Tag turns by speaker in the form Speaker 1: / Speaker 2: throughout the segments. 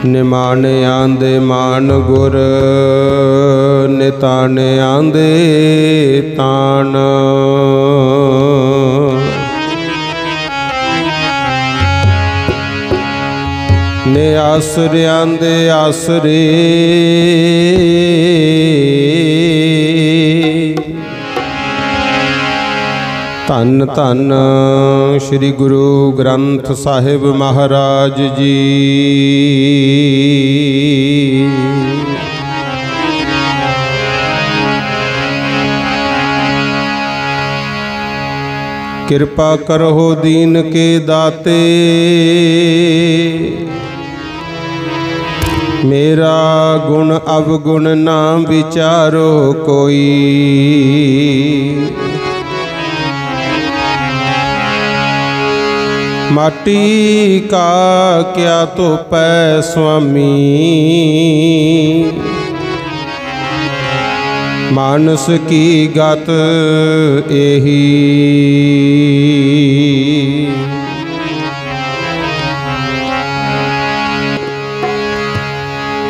Speaker 1: निमाने आंदे मान गुर निताने आंदे तान। ने आसरे आंदे आसरे धन धन श्री गुरु ग्रंथ साहिब महाराज जी। कृपा करो दीन के दाते मेरा गुण अवगुण ना विचारो कोई। माटी का क्या तो पै स्वामी मानस की गत एही।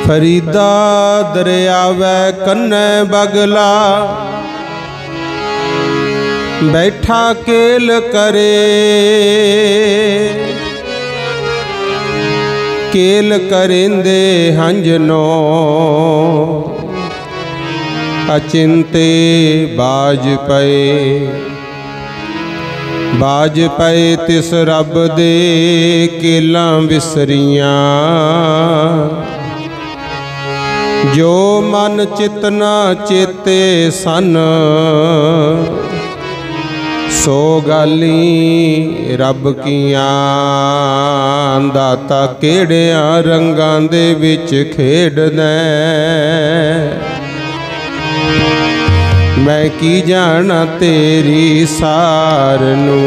Speaker 1: फरीदा दरियावै कन्ने बगला बैठा केल करे। केल करेंदे हंजनो अचिंते बाज पे तिस रब दे केलां विसरियां। जो मन चितना चेते सन सो गाली रब कियां। दाता केड़ियां रंगां दे विच खेडदा मैं की जाना तेरी सार नू।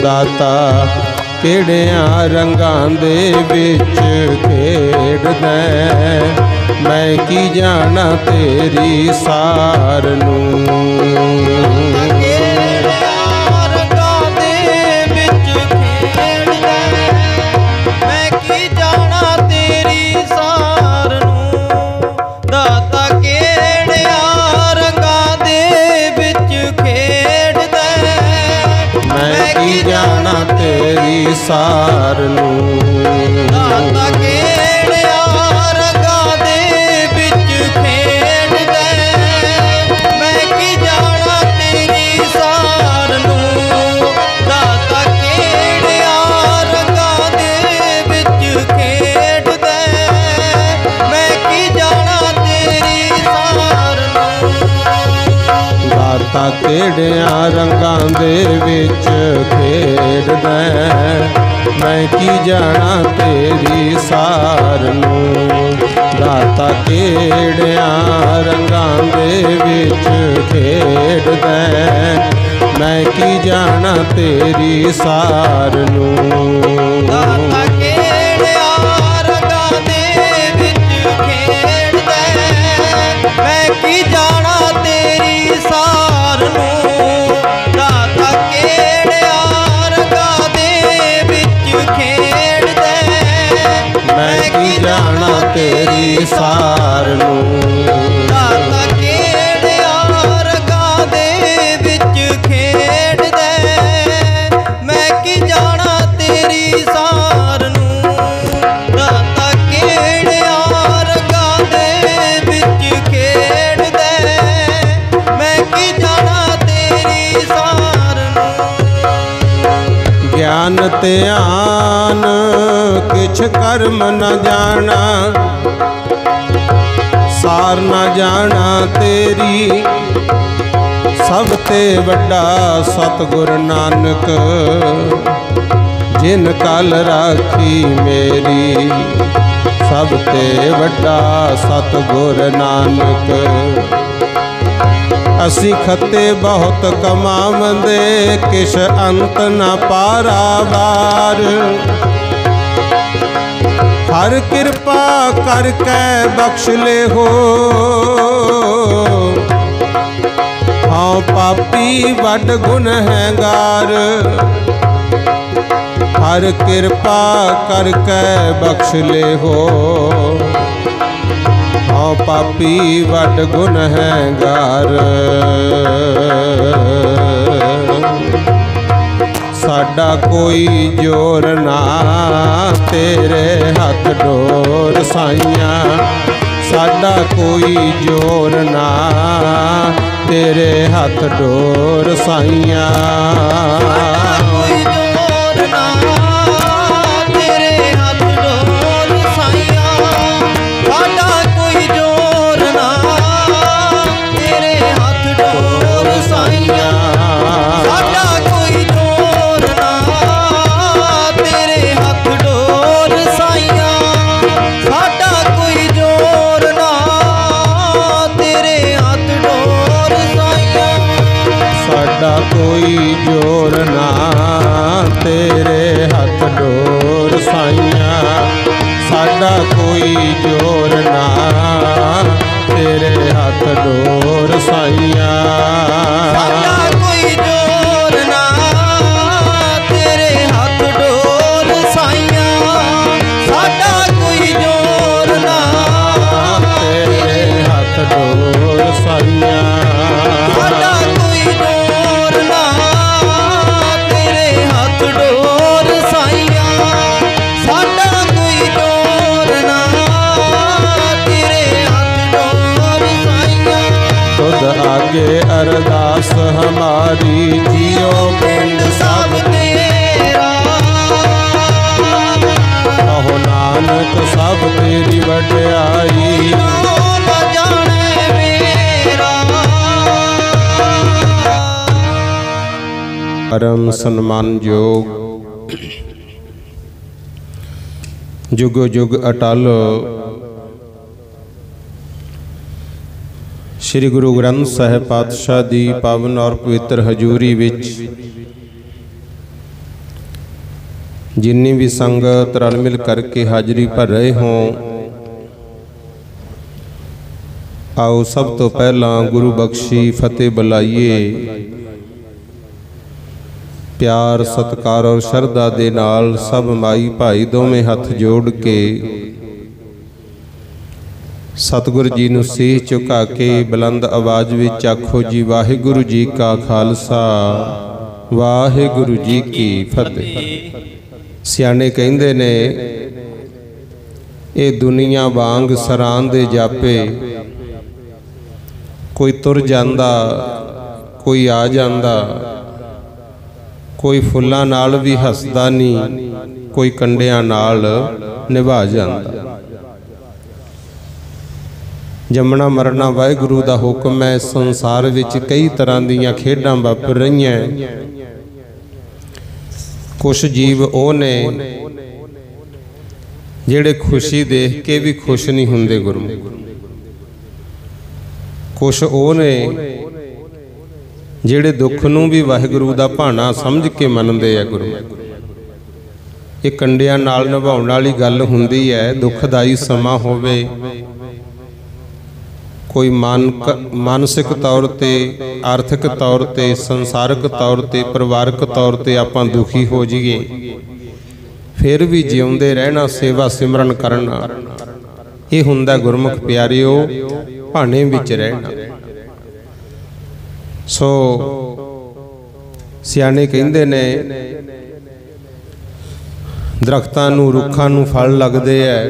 Speaker 1: दाता केड़ियां रंगां दे विच खेडदा मैं की जाना तेरी सार नू। तेरी सार नू दाता केड़िया रंगां दे विच खेडदा मैं की जाना तेरी सार नू। दाता केड़िया रंगां दे विच खेडदा मैं की जाना तेरी सार नू। दाता केड़िया रंगां दे विच खेडदा मैं की जाना तेरी सार नू। दाता केड़ियां रंगां दे विच खेडदा मैं की जाना तेरी सार नू। दाता केड़ियां रंगां दे विच खेडदा मैं की जाना तेरी सार नू। दाता केड़ियां रंगां दे विच खेडदा मैं की जाना तेरी सार नू। दाता केड़ियां रंगां दे विच खेडदा मैं की जाना तेरी सार नू। दाता केड़ियां रंगां दे विच खेडदा मैं की जाना तेरी सार नू। ज्ञान ध्यान किछ कर्म न जाना सार न जाना तेरी। सब ते वड्डा सतगुर नानक जिन कल राखी मेरी। सब ते वड्डा सतगुर नानक असी खते बहुत कमावंदे किश अंत न पारावार। हर कृपा करके बख्श ले हो हाँ पापी वड गुनहगार। हर कृपा करके बख्श ले हो। हाँ पापी वड गुनहगार, साडा कोई जोर ना तेरे हथ डोर साइया। साडा कोई जोर ना तेरे हथ डोर साइया। कोई जोर ना तेरे हथ डोर साइया। साडा कोई जोर ना तेरे हथ डोर साइया। साडा कोई जोर ना तेरे हथ डोर साइया। साडा कोई जोर ना तेरे हथ डोर साइया। आगे अरदास हमारी जियो पिंड सब तेरा। कहो नानक सब तेरी वड्याई न जाने मेरा। परम सन्मान योग जुग जुग अटल श्री गुरु ग्रंथ साहिब पातशाह दी पावन और पवित्र हजूरी विच जिन्नी भी संगत रल मिल करके हाजरी भर रहे हों, आओ सब तो पहला गुरु बख्शी फतेह बुलाइए। प्यार सत्कार और शरधा दे नाल सब माई भाई दोवें हथ जोड़ के सतगुरु जी नूं सीह झुका के बुलंद आवाज विच आखो जी वाहिगुरु जी का खालसा वाहिगुरु जी की फतेह। सियाणे कहिंदे ने ये दुनिया वांग सरां दे जापे, कोई तुर जांदा कोई आ जांदा, कोई फुल्लां नाल भी हसदा नहीं, कोई कंडियां नाल निभा जांदा। जमना मरना वाहिगुरु दा हुक्म है। संसार विच कई तरह दीयां खेडां वापर रहीआं। कुछ जीव वो ने जिहड़े खुशी देख के भी खुश नहीं हुंदे गुरमुख। कुछ वो ने जिहड़े दुख नूं भी वाहिगुरु दा भाना समझ के मनदे आ गुरमुख। ये कंडियां नाल निभाउण वाली गल हुंदी है। दुखदाई समा होवे, कोई मानसिक तौर पर आर्थिक तौर पर संसारक तौर पर परिवारक तौर पर आपां दुखी हो जाइए, फिर भी जिउंदे रहना सेवा सिमरन करना ये हुंदा गुरमुख प्यारिओ भाने विच रहना। सो सियाणे कहिंदे ने दरख्तां नूं रुखां नूं फल लगदे है,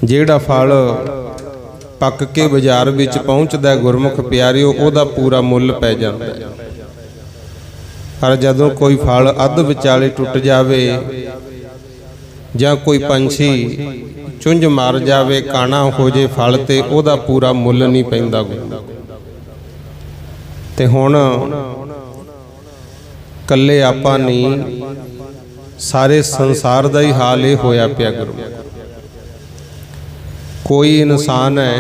Speaker 1: जिहड़ा फल पक के बाजार विच पहुँचदा गुरमुख प्यारिओ उहदा पूरा मुल पै जांदा है। पर जदों कोई फल अध विचाले टुट जावे जां कोई पंछी चुंझ मार जावे, काना हो जे फल ते उहदा पूरा मुल नहीं पैंदा। ते हुण कल्ले आपां नहीं, सारे संसार दा ही हाल ये होया पिया गुरमुख। कोई इंसान है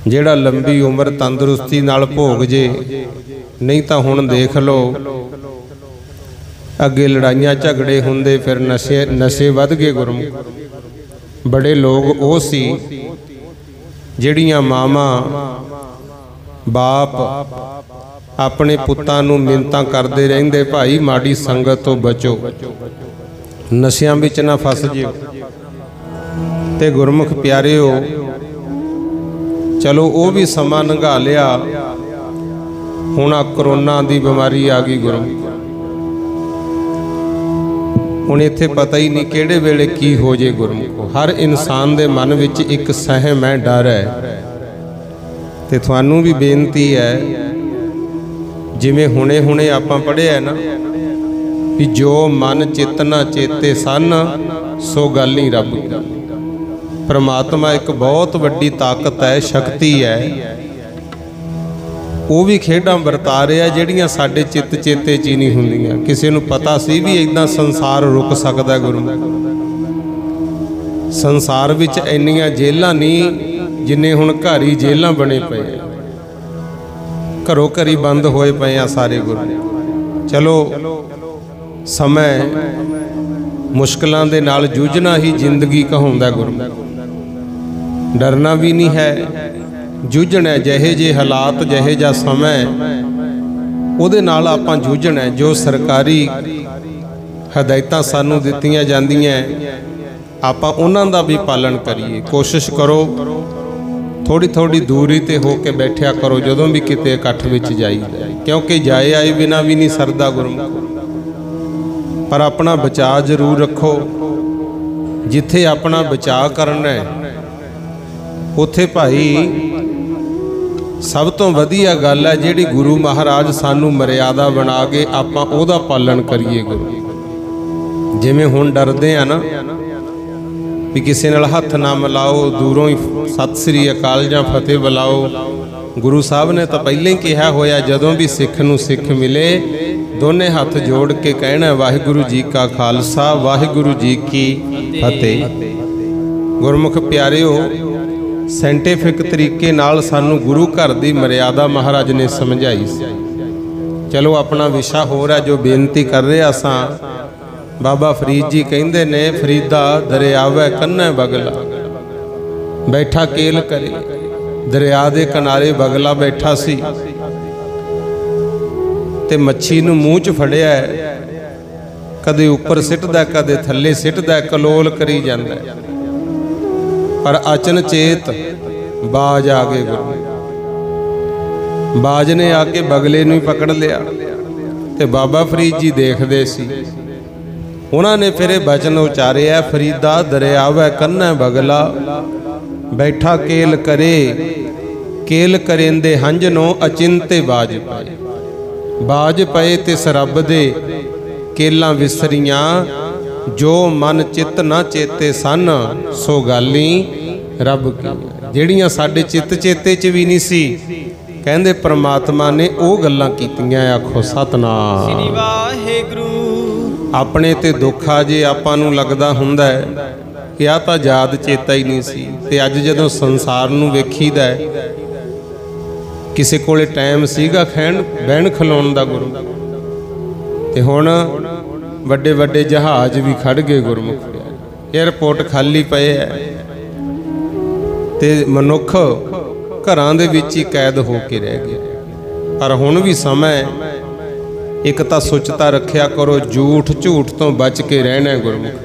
Speaker 1: जिहड़ा लंबी उम्र तंदुरुस्ती नाल भोग जे, नहीं तो हुण देख लो अगे लड़ाइयां झगड़े हुंदे, फिर नशे वध गए गुरमुख। बड़े लोग वो सी जिहड़ियां मावां बाप अपने पुत्तां नूं मिन्नतां करदे रहिंदे, भाई माड़ी संगत तो बचो, नशियां विच ना फस जिओ। ते गुरमुख प्यारिओ, चलो वो भी समा लंघा लिया, हुण आ करोना दी बीमारी आ गई। गुरमुख हुण इत्थे पता ही नहीं किहड़े वेले की हो जे। गुरमुख हर इंसान दे मन विच एक सहम है, डर है। ते तुहानूं भी बेनती है, जिवें हुणे हुणे आपां पढ़िआ ना भी जो मन चित ना चेते सन सो गल नहीं रब की। परमात्मा एक बहुत वड्डी ताकत है, शक्ति है, वो भी खेडां वरता रहा जिहड़ियां साडे चित चेते च ही नहीं हुंदियां। किसी नूं पता सी भी इदां संसार रुक सकदा। गुरु संसार विच इन्नियां जेलां नहीं जिन्ने हुण घर ही जेलां बने पे, घरों घरी बंद होए पे आ सारे। गुरु चलो समय मुश्किलों के नाल जूझना ही जिंदगी कहाउंदा। गुरु डरना भी नहीं है, जूझना जहे जे हालात जहे जा समय उहदे नाल आपां जूझना। जो सरकारी हदायतां सानूं दित्तियां जांदियां आपां उन्हां दा भी पालन करिए। कोशिश करो थोड़ी थोड़ी दूरी ते हो के बैठिया करो जदों भी किते इकट्ठ विच जाईदा, क्योंकि जाए आए बिना भी नहीं सरदा। गुरमुख पर अपना बचाव जरूर रखो। जिथे अपना बचाव करना है उथे भाई सब तो वधिया गल है जिहड़ी गुरु महाराज सानू मर्यादा बना के आपां ओहदा पालन करिए। गुरु जिवें हुण डरदे आ ना भी किसी नाल हथ ना मिलाओ, दूरों ही सत श्री अकाल जां फतेह बुलाओ। गुरु साहब ने तो पहले ही कहा होया, जदों भी सिख नूं सिख मिले दोने हाथ जोड़ के कहना वाहिगुरु जी का खालसा वाहिगुरु जी की फतेह। गुरमुख प्यारिओ, साइंटिफिक तरीके नाल सानू गुरु घर की मर्यादा महाराज ने समझाई। चलो अपना विशा होर है जो बेनती कर रहे असां। बाबा फरीद जी कहंदे ने, फरीदा दरियावै कन्नै बगला बैठा केल करे। दरिया के किनारे बगला बैठा सी ते मच्छी नूं मूँह च फड़िया, कदे उपर सिटदा कदे थल्ले सिटदा, कलोल करी जांदा। पर अचनचेत बाज आ गए। गुरु बाज ने आके बगले नूं पकड़ लिया ते बाबा फरीद जी देखदे सी। उन्होंने फिर बचन उचारे, फरीदा दरियावै कन्नै बगला बैठा केल करे। केल करेंदे हंजनो अचिंते बाज पाए। बाज पए तिस रब दे केलां विसरियां, जो मन चित ना चेते सन सो गाली रब की। जिहड़ियां साडे चित चेते च भी नहीं सी, कहंदे परमात्मा ने वो गल्लां कीतियां। आखो सतनाम श्री वाहिगुरू। अपने ते दुख आ जे आपां नूं लगदा हुंदा है कि आ तां याद चेता ही नहीं सी, ते अज जदों संसार नूं वेखीदा है किसी कोले टाइम सीगा खैण बहन खलोण दा। गुरु ते हुण वड्डे वड्डे जहाज भी खड़ गए। गुरमुख एयरपोर्ट खाली पे है ते मनुख घरां दे विच ही कैद हो के रह गए। पर हुण भी समय एक तां सुचता रखिया करो, झूठ झूठ तो बच के रहना। गुरमुख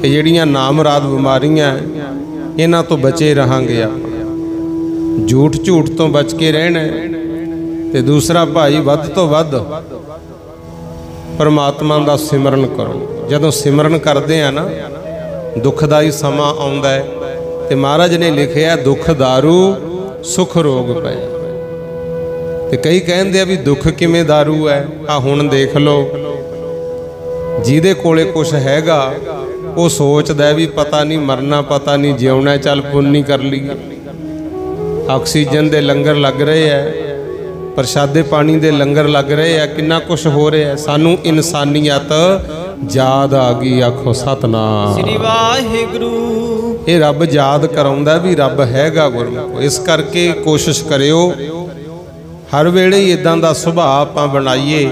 Speaker 1: ये जिहड़ियां नामराद बीमारियां इन्हां तो बचे रहांगे। आप झूठ झूठ तो बच के रहना ते दूसरा भाई वध तो वध परमात्मा दा सिमरन करो। जदों सिमरन करते हैं ना दुखदाई समा आउंदा है ते महाराज ने लिखिया दुख दारू सुख रोग पे। ते कई कहंदे आ भी दुख किवें दारू है। आ हुण देख लो जिहदे कोले कुछ हैगा वो सोचदा भी पता नहीं मरना पता नहीं जिउना, चल पुन्नी कर लीए। ऑक्सीजन दे लंगर लग रहे हैं, प्रशादे पानी दे लंगर लग रहे हैं, कितना कुछ हो रहा है। सानू इंसानियत याद आ गई। आखो सतनाम श्री वाहिगुरू। ये रब याद कराउंदा भी रब हैगा। गुरमुख इस करके कोशिश करियो हर वेले इदां दा सुभाव आपां बनाइए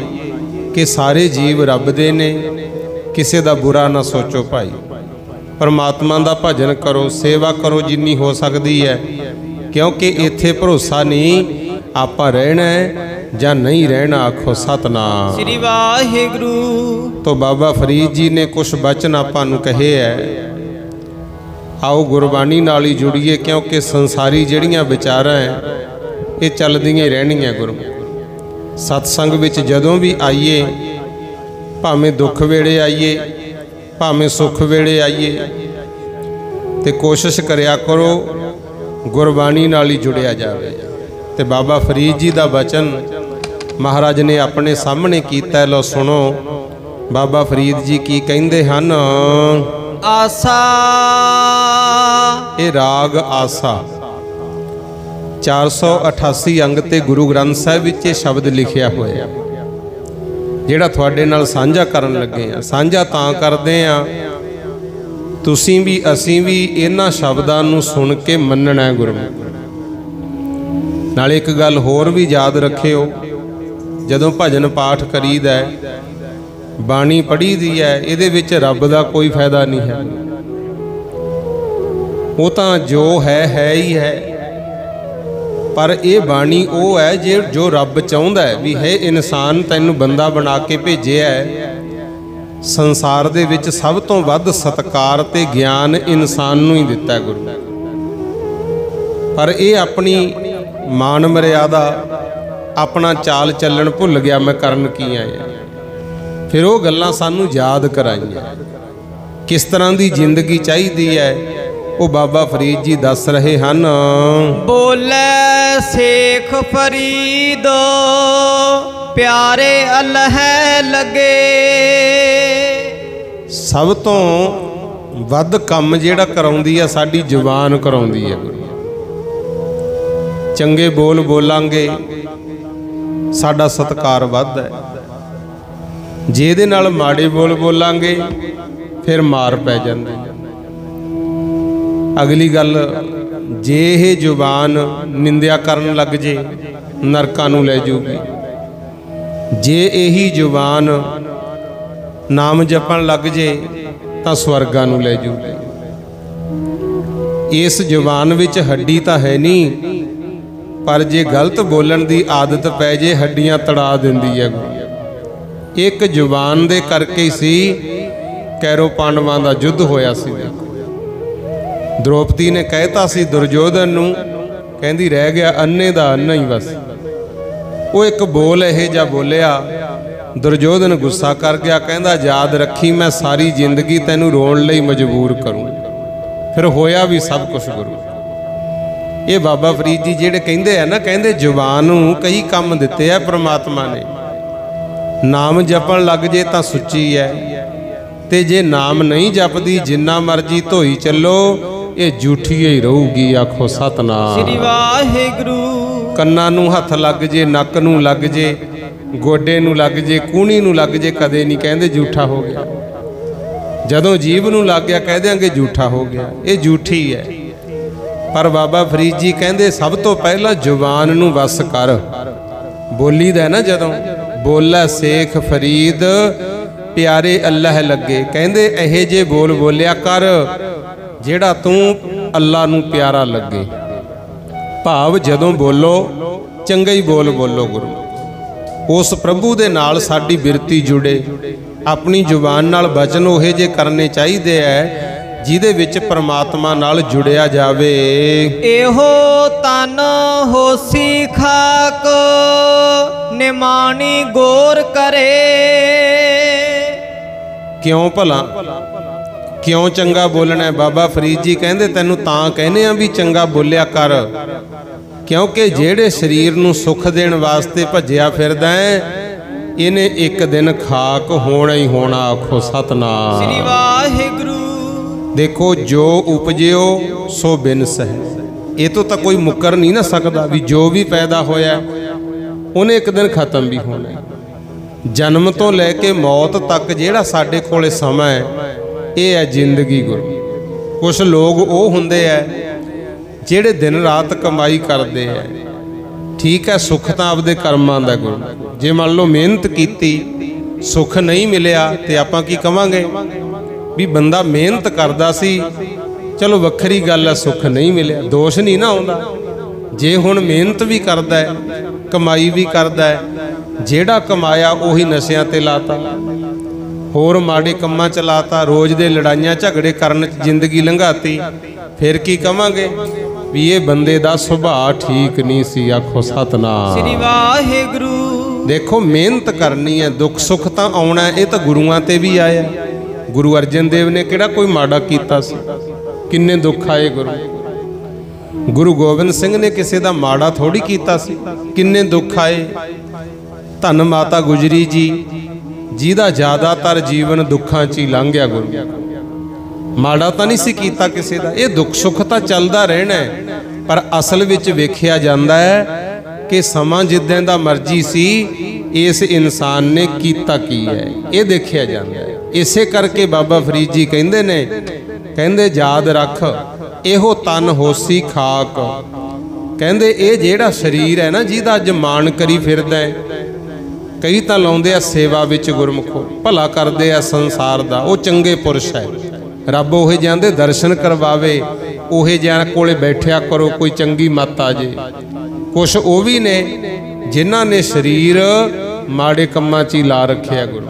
Speaker 1: कि सारे जीव रब दे ने, किसी दा बुरा ना सोचो। भाई परमात्मा दा भजन करो, सेवा करो जिन्नी हो सकती है, क्योंकि इत्थे भरोसा नहीं आपां रहना है ਜਾਂ ਨਹੀਂ ਰਹਿਣਾ ਆਖੋ ਸਤਨਾਮ।
Speaker 2: ਸ੍ਰੀ ਵਾਹਿਗੁਰੂ।
Speaker 1: तो बाबा फरीद जी ने कुछ बचन आपां नूं कहे है, आओ गुरबाणी नाल ही जुड़िए, क्योंकि संसारी जिहड़ियां विचारां है ये चलदियां ही रहणियां। गुरु सत्संग विच जदों भी आइए, भावें दुख वेले आइए भावें सुख वेले आइए, ते कोशिश करिया करो गुरबाणी नाल ही जुड़िया जावे। ते बाबा फरीद जी दा बचन महाराज ने अपने सामने कीता, लो सुनो बाबा फरीद जी की कहंदे हन।
Speaker 2: आसा,
Speaker 1: ये राग आसा 488 अंग ते गुरु ग्रंथ साहिब विच शब्द लिखिया होया, जिहड़ा तुहाडे नाल साझा करन लगे आ। साझा तां करदे आ, तुसीं भी असीं भी इन्हां शब्दां नूं सुन के मन्नना है गुरु। नाल एक गल होर भी याद रखियो, जदों भजन पाठ करीदा है, बाणी पढ़ी दी है, इहदे विच रब दा कोई फायदा नहीं है। वो तां जो है ही है, पर ये बाणी वो है जो रब चाहुंदा है भी है। इंसान तैनूं बंदा बना के भेजिया है, संसार दे विच सब तो वध सत्कार ते ज्ञान इंसान नूं ही दिता है गुरु। पर ये अपनी मान मर्यादा अपना चाल चलन भुल गया, मैं करन की आया। फिर वो गल्लां सानू याद कराइयां, किस तरह की जिंदगी चाहिए है, वो बाबा फरीद जी दस रहे हैं।
Speaker 2: बोले शेख फरीद प्यारे अल्लाह लगे,
Speaker 1: सब तो वध काम जिहड़ा कराउंदी है साडी जुबान कराउंदी है। चंगे बोल बोलांगे साडा सत्कार वध है, जे दे नाल माड़े बोल बोलांगे फिर मार पै जांदी। अगली गल, जे ये जुबान निंदिया करन लग जे नरकां नूं लै जूगी, जे यही जुबान नाम जपण लग जे तां स्वर्गां नूं लै जूगी। इस जुबान विच हड्डी तां है नहीं, पर जे गलत बोलण दी आदत पै जे हड्डियां तड़ा दिंदी है। एक जुबान दे करके ही सी कैरो पांडवां दा युद्ध होया सी। द्रौपदी ने कहता सी दुर्योधन नूं, कहंदी रह गया अन्ने दा अन्ना ही बस। वो एक बोल इह जा बोलिया, दुर्योधन गुस्सा कर गया, कहंदा याद रखी मैं सारी जिंदगी तैनूं रोण लई मजबूर करूँ। फिर होया भी सब कुछ गुरु। ये बाबा फरीद जी जिहड़े कहंदे है ना, कहंदे जुबान नूं कई काम दिते है परमात्मा ने। नाम जपण लग जे तां सुच्ची है, ते जे नाम नहीं जपदी जिन्ना मर्जी धोई चलो ये झूठी ही रहूगी। आखो सतनाम।
Speaker 2: श्री वाहिगुरू।
Speaker 1: कन्नां नूं हथ लग जे, नक नूं लग जे, गोडे नूं लग जे, कूहणी नूं लग जे, कदे नहीं कहंदे झूठा हो गया। जदों जीभ नूं लग गया कह देंगे झूठा हो गया, ये झूठी है। पर बाबा फरीद जी कहंदे सब तो पहला जुबान नूं वस कर। बोली दा ना जदों बोला शेख फरीद प्यारे अल्लाह लगे, कहंदे इहे जे बोल बोलिया कर जेड़ा तू अल्लाह नूं प्यारा लगे। भाव जदों बोलो चंगा ही बोल बोलो गुरु। उस प्रभु दे नाल साडी बिरती जुड़े। अपनी जुबान नाल वचन ओहे जे करने चाहिए है जिहदे विच परमात्मा नाल जुड़िया जावे।
Speaker 2: एहो तन होसी खाक निमानी गौर करे।
Speaker 1: क्यों भला क्यों चंगा बोलना है? बाबा फरीद जी कहंदे तैनूं तां कहने आ भी चंगा बोलिया कर, क्योंकि जेड़े शरीर नूं सुख देण वास्ते भज्जिया फिरदा है इन्हें एक दिन खाक होना ही होना। आखो सतनाम।
Speaker 2: श्री वाहिगुरू।
Speaker 1: देखो जो उपजियो सो बिनस है, ये तो कोई मुकर नहीं ना सकता भी जो भी पैदा होया उन्हें एक दिन खत्म भी होना है। जन्म तो लैके मौत तक जेड़ा साडे कोले समा है ये है जिंदगी गुरु। कुछ लोग वो हुंदे है जेड़े दिन रात कमाई करते हैं, ठीक है सुख तो आपदे कर्मां दा गुरु। जे मान लो मेहनत कीती सुख नहीं मिलिया तो आपां की कवांगे भी बंदा मेहनत करदा सी, चलो वक्री गल है सुख नहीं मिलिया, दोष नहीं ना आउंदा। जे हुण मेहनत भी करदा है कमाई भी करदा है ਜਿਹੜਾ ਕਮਾਇਆ ਉਹੀ ਨਸ਼ਿਆਂ ਤੇ ਲਾਤਾ, ਹੋਰ ਮਾੜੇ ਕੰਮਾਂ ਚ ਲਾਤਾ, ਰੋਜ਼ ਦੇ ਲੜਾਈਆਂ ਝਗੜੇ ਕਰਨ ਚ ਜ਼ਿੰਦਗੀ ਲੰਘਾਤੀ। ਫਿਰ ਕੀ ਕਵਾਂਗੇ ਵੀ ਇਹ ਬੰਦੇ ਦਾ ਸੁਭਾਅ ਠੀਕ ਨਹੀਂ ਸੀ। ਆਖੋ ਸਤਨਾਮ
Speaker 2: ਸ੍ਰੀ ਵਾਹਿਗੁਰੂ।
Speaker 1: ਦੇਖੋ ਮਿਹਨਤ ਕਰਨੀ ਹੈ, ਦੁੱਖ ਸੁੱਖ ਤਾਂ ਆਉਣਾ, ਇਹ ਤਾਂ ਗੁਰੂਆਂ ਤੇ ਵੀ ਆਇਆ। ਗੁਰੂ ਅਰਜਨ ਦੇਵ ਨੇ ਕਿਹੜਾ ਕੋਈ ਮਾੜਾ ਕੀਤਾ ਸੀ? ਕਿੰਨੇ ਦੁੱਖ ਆਏ ਗੁਰੂ ਗੋਬਿੰਦ ਸਿੰਘ ਨੇ ਕਿਸੇ ਦਾ ਮਾੜਾ ਥੋੜੀ ਕੀਤਾ ਸੀ, ਕਿੰਨੇ ਦੁੱਖ ਆਏ। ਧੰਨ ਮਾਤਾ ਗੁਜਰੀ ਜੀ, ਜਿਹਦਾ ਜ਼ਿਆਦਾਤਰ ਜੀਵਨ ਦੁੱਖਾਂ 'ਚ ਹੀ ਲੰਘ ਗਿਆ। ਮਾੜਾ ਤਾਂ ਨਹੀਂ ਸੀ ਕੀਤਾ ਕਿਸੇ ਦਾ। ਇਹ ਦੁੱਖ ਸੁੱਖ ਤਾਂ ਚੱਲਦਾ ਰਹਿਣਾ ਹੈ, ਪਰ ਅਸਲ ਵਿੱਚ ਵੇਖਿਆ ਜਾਂਦਾ ਹੈ ਕਿ ਸਮਾਂ ਜਿੱਦਾਂ ਦਾ ਮਰਜ਼ੀ ਸੀ, ਇਸ ਇਨਸਾਨ ਨੇ ਕੀਤਾ ਕੀ ਹੈ, ਇਹ ਦੇਖਿਆ ਜਾਂਦਾ ਹੈ। ਇਸੇ ਕਰਕੇ ਬਾਬਾ ਫਰੀਦ ਜੀ ਕਹਿੰਦੇ ਨੇ, ਕਹਿੰਦੇ ਯਾਦ ਰੱਖ ਇਹੋ ਤਨ ਹੋਸੀ ਖਾਕ। ਕਹਿੰਦੇ ਇਹ ਜਿਹੜਾ ਸਰੀਰ ਹੈ ਨਾ, ਜਿਹਦਾ ਅੱਜ ਮਾਣ ਕਰੀ ਫਿਰਦਾ ਹੈ, ਕਈ ਤਾਂ ਲਾਉਂਦੇ ਆ ਸੇਵਾ ਵਿੱਚ ਗੁਰਮੁਖੋ, ਭਲਾ ਕਰਦੇ ਆ ਸੰਸਾਰ ਦਾ, ਉਹ ਚੰਗੇ ਪੁਰਸ਼ ਹੈ। ਰੱਬ ਉਹੇ ਜਿਹਾਂ ਦੇ ਦਰਸ਼ਨ ਕਰਵਾਵੇ, ਉਹੇ ਜਿਹਾਂ ਕੋਲੇ ਬੈਠਿਆ ਕਰੋ, ਕੋਈ ਚੰਗੀ ਮੱਤ ਆ ਜੇ। ਕੁਛ ਉਹ ਵੀ ਨੇ ਜਿਨ੍ਹਾਂ ਨੇ ਸਰੀਰ ਮਾੜੇ ਕੰਮਾਂ 'ਚ ਹੀ ਲਾ ਰੱਖਿਆ ਗੁਰੂ,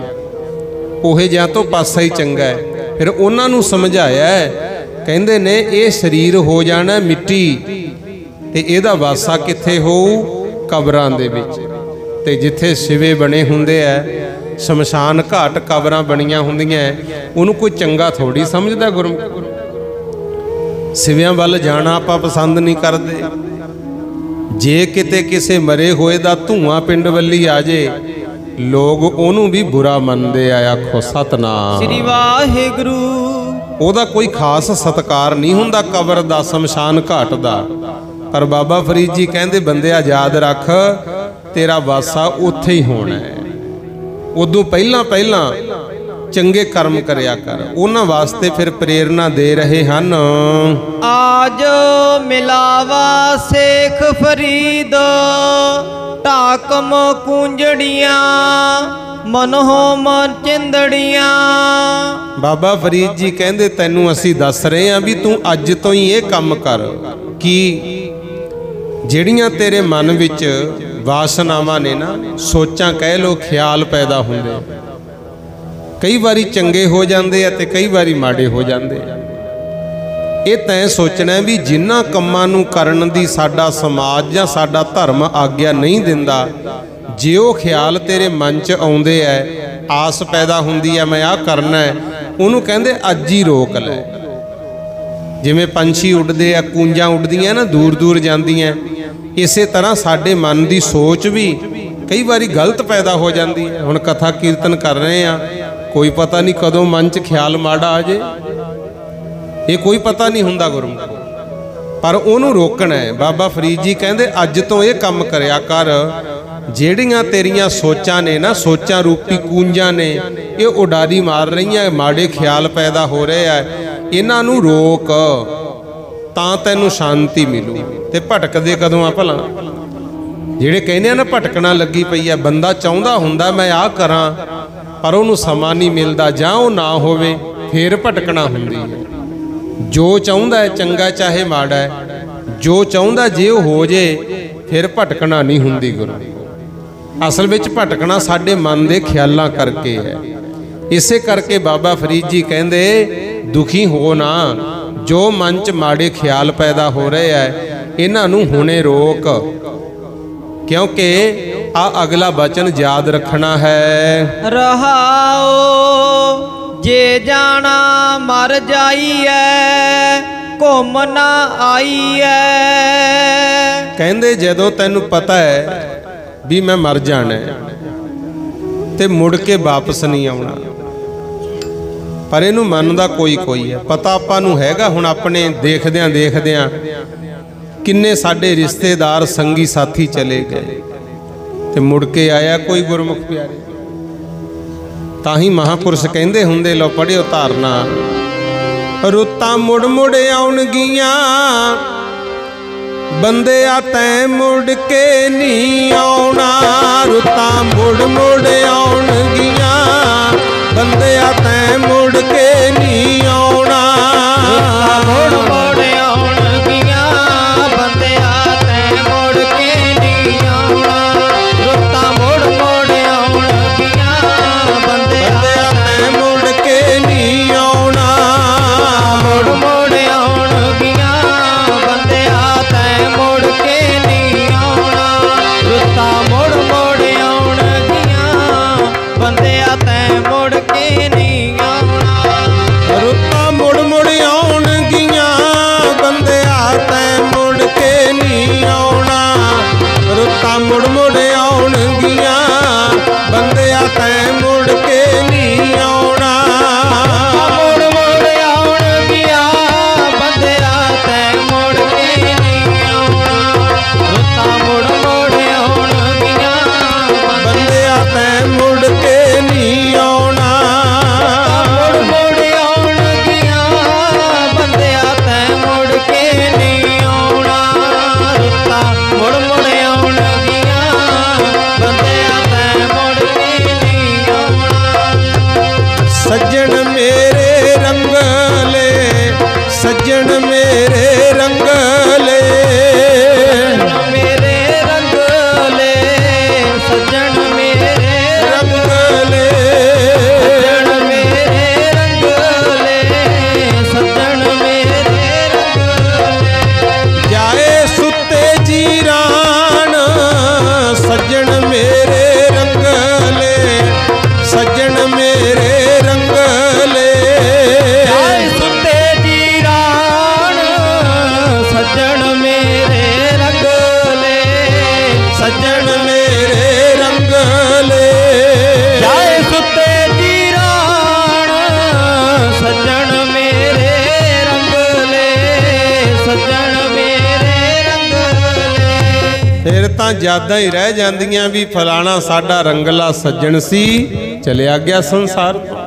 Speaker 1: ਉਹੇ ਜਿਹਾਂ ਤੋਂ ਪਾਸਾ ਹੀ ਚੰਗਾ ਹੈ। ਫਿਰ ਉਹਨਾਂ ਨੂੰ ਸਮਝਾਇਆ ਹੈ, ਕਹਿੰਦੇ ਨੇ ਇਹ ਸਰੀਰ ਹੋ ਜਾਣਾ ਮਿੱਟੀ, ਤੇ ਇਹਦਾ ਵਾਸਾ ਕਿੱਥੇ ਹੋਊ? ਕਬਰਾਂ ਦੇ ਵਿੱਚ। ਤੇ ਜਿੱਥੇ ਸਿਵੇ ਬਣੇ ਹੁੰਦੇ ਐ, ਸ਼ਮਸ਼ਾਨ ਘਾਟ ਕਬਰਾਂ ਬਣੀਆਂ ਹੁੰਦੀਆਂ, ਉਹਨੂੰ ਕੋਈ ਚੰਗਾ ਥੋੜੀ ਸਮਝਦਾ ਗੁਰੂ। ਸਿਵਿਆਂ ਵੱਲ ਜਾਣਾ ਆਪਾਂ ਪਸੰਦ ਨਹੀਂ ਕਰਦੇ। ਜੇ ਕਿਤੇ ਕਿਸੇ ਮਰੇ ਹੋਏ ਦਾ ਧੂਆਂ ਪਿੰਡ ਵੱਲੀ ਆ ਜੇ, ਲੋਕ ਉਹਨੂੰ ਵੀ ਬੁਰਾ ਮੰਨਦੇ ਆ। ਆਖੋ ਸਤਨਾਮ
Speaker 2: ਸ੍ਰੀ ਵਾਹਿਗੁਰੂ।
Speaker 1: ਉਹਦਾ ਕੋਈ ਖਾਸ ਸਤਿਕਾਰ ਨਹੀਂ ਹੁੰਦਾ ਕਬਰ ਦਾ, ਸ਼ਮਸ਼ਾਨ ਘਾਟ ਦਾ। ਪਰ ਬਾਬਾ ਫਰੀਦ ਜੀ ਕਹਿੰਦੇ ਬੰਦਿਆ ਯਾਦ ਰੱਖ, ਤੇਰਾ ਵਾਸਾ ਉੱਥੇ ਹੀ ਹੋਣਾ ਹੈ। ਉਦੋਂ ਪਹਿਲਾਂ ਚੰਗੇ ਕਰਮ ਕਰਿਆ ਕਰ। ਉਹਨਾਂ ਵਾਸਤੇ ਫਿਰ ਪ੍ਰੇਰਣਾ ਦੇ ਰਹੇ ਹਨ।
Speaker 2: ਆਜ ਮਿਲਾਵਾ ਸੇਖ ਫਰੀਦ, ਢਾਕਮ ਕੁੰਜੜੀਆਂ ਮਨੋਂ ਮਨ ਚਿੰਦੜੀਆਂ।
Speaker 1: ਬਾਬਾ ਫਰੀਦ ਜੀ ਕਹਿੰਦੇ ਤੈਨੂੰ ਅਸੀਂ ਦੱਸ ਰਹੇ ਹਾਂ ਵੀ ਤੂੰ ਅੱਜ ਤੋਂ ਹੀ ਇਹ ਕੰਮ ਕਰ। ਕੀ? ਜਿਹੜੀਆਂ ਤੇਰੇ ਮਨ ਵਿੱਚ ਵਾਸਨਾਵਾਂ ਨੇ ਨਾ, ਸੋਚਾਂ ਕਹਿ ਲੋ, ਖਿਆਲ ਪੈਦਾ ਹੁੰਦੇ, ਕਈ ਵਾਰੀ ਚੰਗੇ ਹੋ ਜਾਂਦੇ ਆ ਤੇ ਕਈ ਵਾਰੀ ਮਾੜੇ ਹੋ ਜਾਂਦੇ ਆ। ਇਹ ਤੈਂ ਸੋਚਣਾ ਵੀ ਜਿਨ੍ਹਾਂ ਕੰਮਾਂ ਨੂੰ ਕਰਨ ਦੀ ਸਾਡਾ ਸਮਾਜ ਜਾਂ ਸਾਡਾ ਧਰਮ ਆਗਿਆ ਨਹੀਂ ਦਿੰਦਾ, ਜੇ ਉਹ ਖਿਆਲ ਤੇਰੇ ਮਨ 'ਚ ਆਉਂਦੇ ਐ, ਆਸ ਪੈਦਾ ਹੁੰਦੀ ਐ ਮੈਂ ਆਹ ਕਰਨਾ ਹੈ, ਉਹਨੂੰ ਕਹਿੰਦੇ ਅੱਜ ਹੀ ਰੋਕ ਲੈ। ਜਿਵੇਂ ਪੰਛੀ ਉੱਡਦੇ ਆ, ਕੂੰਜਾਂ ਉੱਡਦੀਆਂ ਨਾ, ਦੂਰ ਦੂਰ ਜਾਂਦੀਆਂ, ਇਸੇ ਤਰ੍ਹਾਂ ਸਾਡੇ ਮਨ ਦੀ ਸੋਚ ਵੀ ਕਈ ਵਾਰੀ ਗਲਤ ਪੈਦਾ ਹੋ ਜਾਂਦੀ ਹੈ। ਹੁਣ ਕਥਾ ਕੀਰਤਨ ਕਰ ਰਹੇ ਆ, ਕੋਈ ਪਤਾ ਨਹੀਂ ਕਦੋਂ ਮਨ 'ਚ ਖਿਆਲ ਮਾੜਾ ਆ ਜੇ, ਇਹ ਕੋਈ ਪਤਾ ਨਹੀਂ ਹੁੰਦਾ ਗੁਰਮੁਖੋ, ਪਰ ਉਹਨੂੰ ਰੋਕਣਾ ਹੈ। ਬਾਬਾ ਫਰੀਦ ਜੀ ਕਹਿੰਦੇ ਅੱਜ ਤੋਂ ਇਹ ਕੰਮ ਕਰਿਆ ਕਰ। ਜਿਹੜੀਆਂ ਤੇਰੀਆਂ ਸੋਚਾਂ ਨੇ ਨਾ, ਸੋਚਾਂ ਰੂਪੀ ਕੂੰਜਾਂ ਨੇ, ਇਹ ਉਡਾਰੀ ਮਾਰ ਰਹੀਆਂ, ਮਾੜੇ ਖਿਆਲ ਪੈਦਾ ਹੋ ਰਹੇ ਆ, ਇਹਨਾਂ ਨੂੰ ਰੋਕ, ਤਾਂ ਤੈਨੂੰ ਸ਼ਾਂਤੀ ਮਿਲੂ। ਤੇ ਭਟਕਦੇ ਕਦੋਂ ਆ ਭਲਾ? ਜਿਹੜੇ ਕਹਿੰਦੇ ਆ ਨਾ ਭਟਕਣਾ ਲੱਗੀ ਪਈ ਆ, ਬੰਦਾ ਚਾਹੁੰਦਾ ਹੁੰਦਾ ਮੈਂ ਆਹ ਕਰਾਂ, ਪਰ ਉਹਨੂੰ ਸਮਾਂ ਨਹੀਂ ਮਿਲਦਾ, ਜਾਂ ਉਹ ਨਾ ਹੋਵੇ, ਫੇਰ ਭਟਕਣਾ ਹੁੰਦੀ ਹੈ। ਜੋ ਚਾਹੁੰਦਾ ਹੈ ਚੰਗਾ ਚਾਹੇ ਮਾੜਾ ਹੈ, ਜੋ ਚਾਹੁੰਦਾ ਜੇ ਉਹ ਹੋ ਜੇ, ਫਿਰ ਭਟਕਣਾ ਨਹੀਂ ਹੁੰਦੀ ਗੁਰੂ। ਅਸਲ ਵਿੱਚ ਭਟਕਣਾ ਸਾਡੇ ਮਨ ਦੇ ਖਿਆਲਾਂ ਕਰਕੇ ਹੈ। ਇਸੇ ਕਰਕੇ ਬਾਬਾ ਫਰੀਦ ਜੀ ਕਹਿੰਦੇ ਦੁਖੀ ਹੋ ਨਾ, ਜੋ ਮਨ 'ਚ ਮਾੜੇ ਖਿਆਲ ਪੈਦਾ ਹੋ ਰਹੇ ਹੈ, ਇਹਨਾਂ ਨੂੰ ਹੁਣੇ ਰੋਕ, ਕਿਉਂਕਿ ਆ ਅਗਲਾ ਬਚਨ ਯਾਦ ਰੱਖਣਾ ਹੈ।
Speaker 2: ਰਹਾਓ ਜੇ ਜਾਣਾ ਮਰ ਜਾਈਐ, ਘੁੰਮ ਨਾ ਆਈਐ।
Speaker 1: ਕਹਿੰਦੇ ਜਦੋਂ ਤੈਨੂੰ ਪਤਾ ਹੈ ਵੀ ਮੈਂ ਮਰ ਜਾਣਾ ਤੇ ਮੁੜ ਕੇ ਵਾਪਸ ਨਹੀਂ ਆਉਣਾ, ਪਰ ਇਹਨੂੰ ਮੰਨਦਾ ਕੋਈ ਹੈ। ਪਤਾ ਆਪਾਂ ਨੂੰ ਹੈਗਾ। ਹੁਣ ਆਪਣੇ ਦੇਖਦਿਆਂ ਕਿੰਨੇ ਸਾਡੇ ਰਿਸ਼ਤੇਦਾਰ ਸੰਗੀ ਸਾਥੀ ਚਲੇ ਗਏ ਤੇ ਮੁੜ ਕੇ ਆਇਆ ਕੋਈ ਗੁਰਮੁਖ ਪਿਆਰੇ। ਤਾਂ ਹੀ ਮਹਾਪੁਰਸ਼ ਕਹਿੰਦੇ ਹੁੰਦੇ, ਲੋ ਪੜਿਓ ਧਾਰਨਾ, ਰੁੱਤਾਂ ਮੁੜ ਮੁੜ ਆਉਣਗੀਆਂ, ਬੰਦਿਆ ਤੈਂ ਮੁੜ ਕੇ ਨਹੀਂ ਆਉਣਾ। ਰੁੱਤਾਂ ਮੁੜ ਮੁੜ ਆਉਣਗੀਆਂ, ਬੰਦਿਆ ਤੈਂ ਮੁੜ ਕੇ ਨਹੀਂ ਆਉਣਾ।
Speaker 2: ਮੁੜ ਮੁੜ ਆਉਣਗੀਆਂ, ਬੰਦਿਆ ਤੈਂ ਮੁੜ ਕੇ ਨਹੀਂ ਆਉਣਾ। ਰੁੱਤਾਂ ਮੁੜ ਮੁੜ
Speaker 1: मेरे रंगले, सज्जन मेरे रंगले,
Speaker 2: मेरे रंगले, सज्जन मेरे
Speaker 1: रंगले,
Speaker 2: सज्जन मेरे रंगले, सज्जन मेरे रंगले।
Speaker 1: जाए सुते जीरान, सज्जन मेरे रंगले, सज्जन मेरे रंगले,
Speaker 2: जाए सुते जीरान, सज्जन मेरे रंगले, सज्जन
Speaker 1: मेरे रंगले,
Speaker 2: जाए सुते जीरान, सज्जन मेरे रंगले, सज्जन मेरे रंगले।
Speaker 1: फिर ਤਾਂ ਯਾਦਾਂ ਹੀ ਰਹਿ ਜਾਂਦੀਆਂ ਵੀ ਫਲਾਣਾ ਸਾਡਾ ਰੰਗਲਾ ਸੱਜਣ ਸੀ, ਚਲਿਆ ਗਿਆ ਸੰਸਾਰ ਤੋਂ,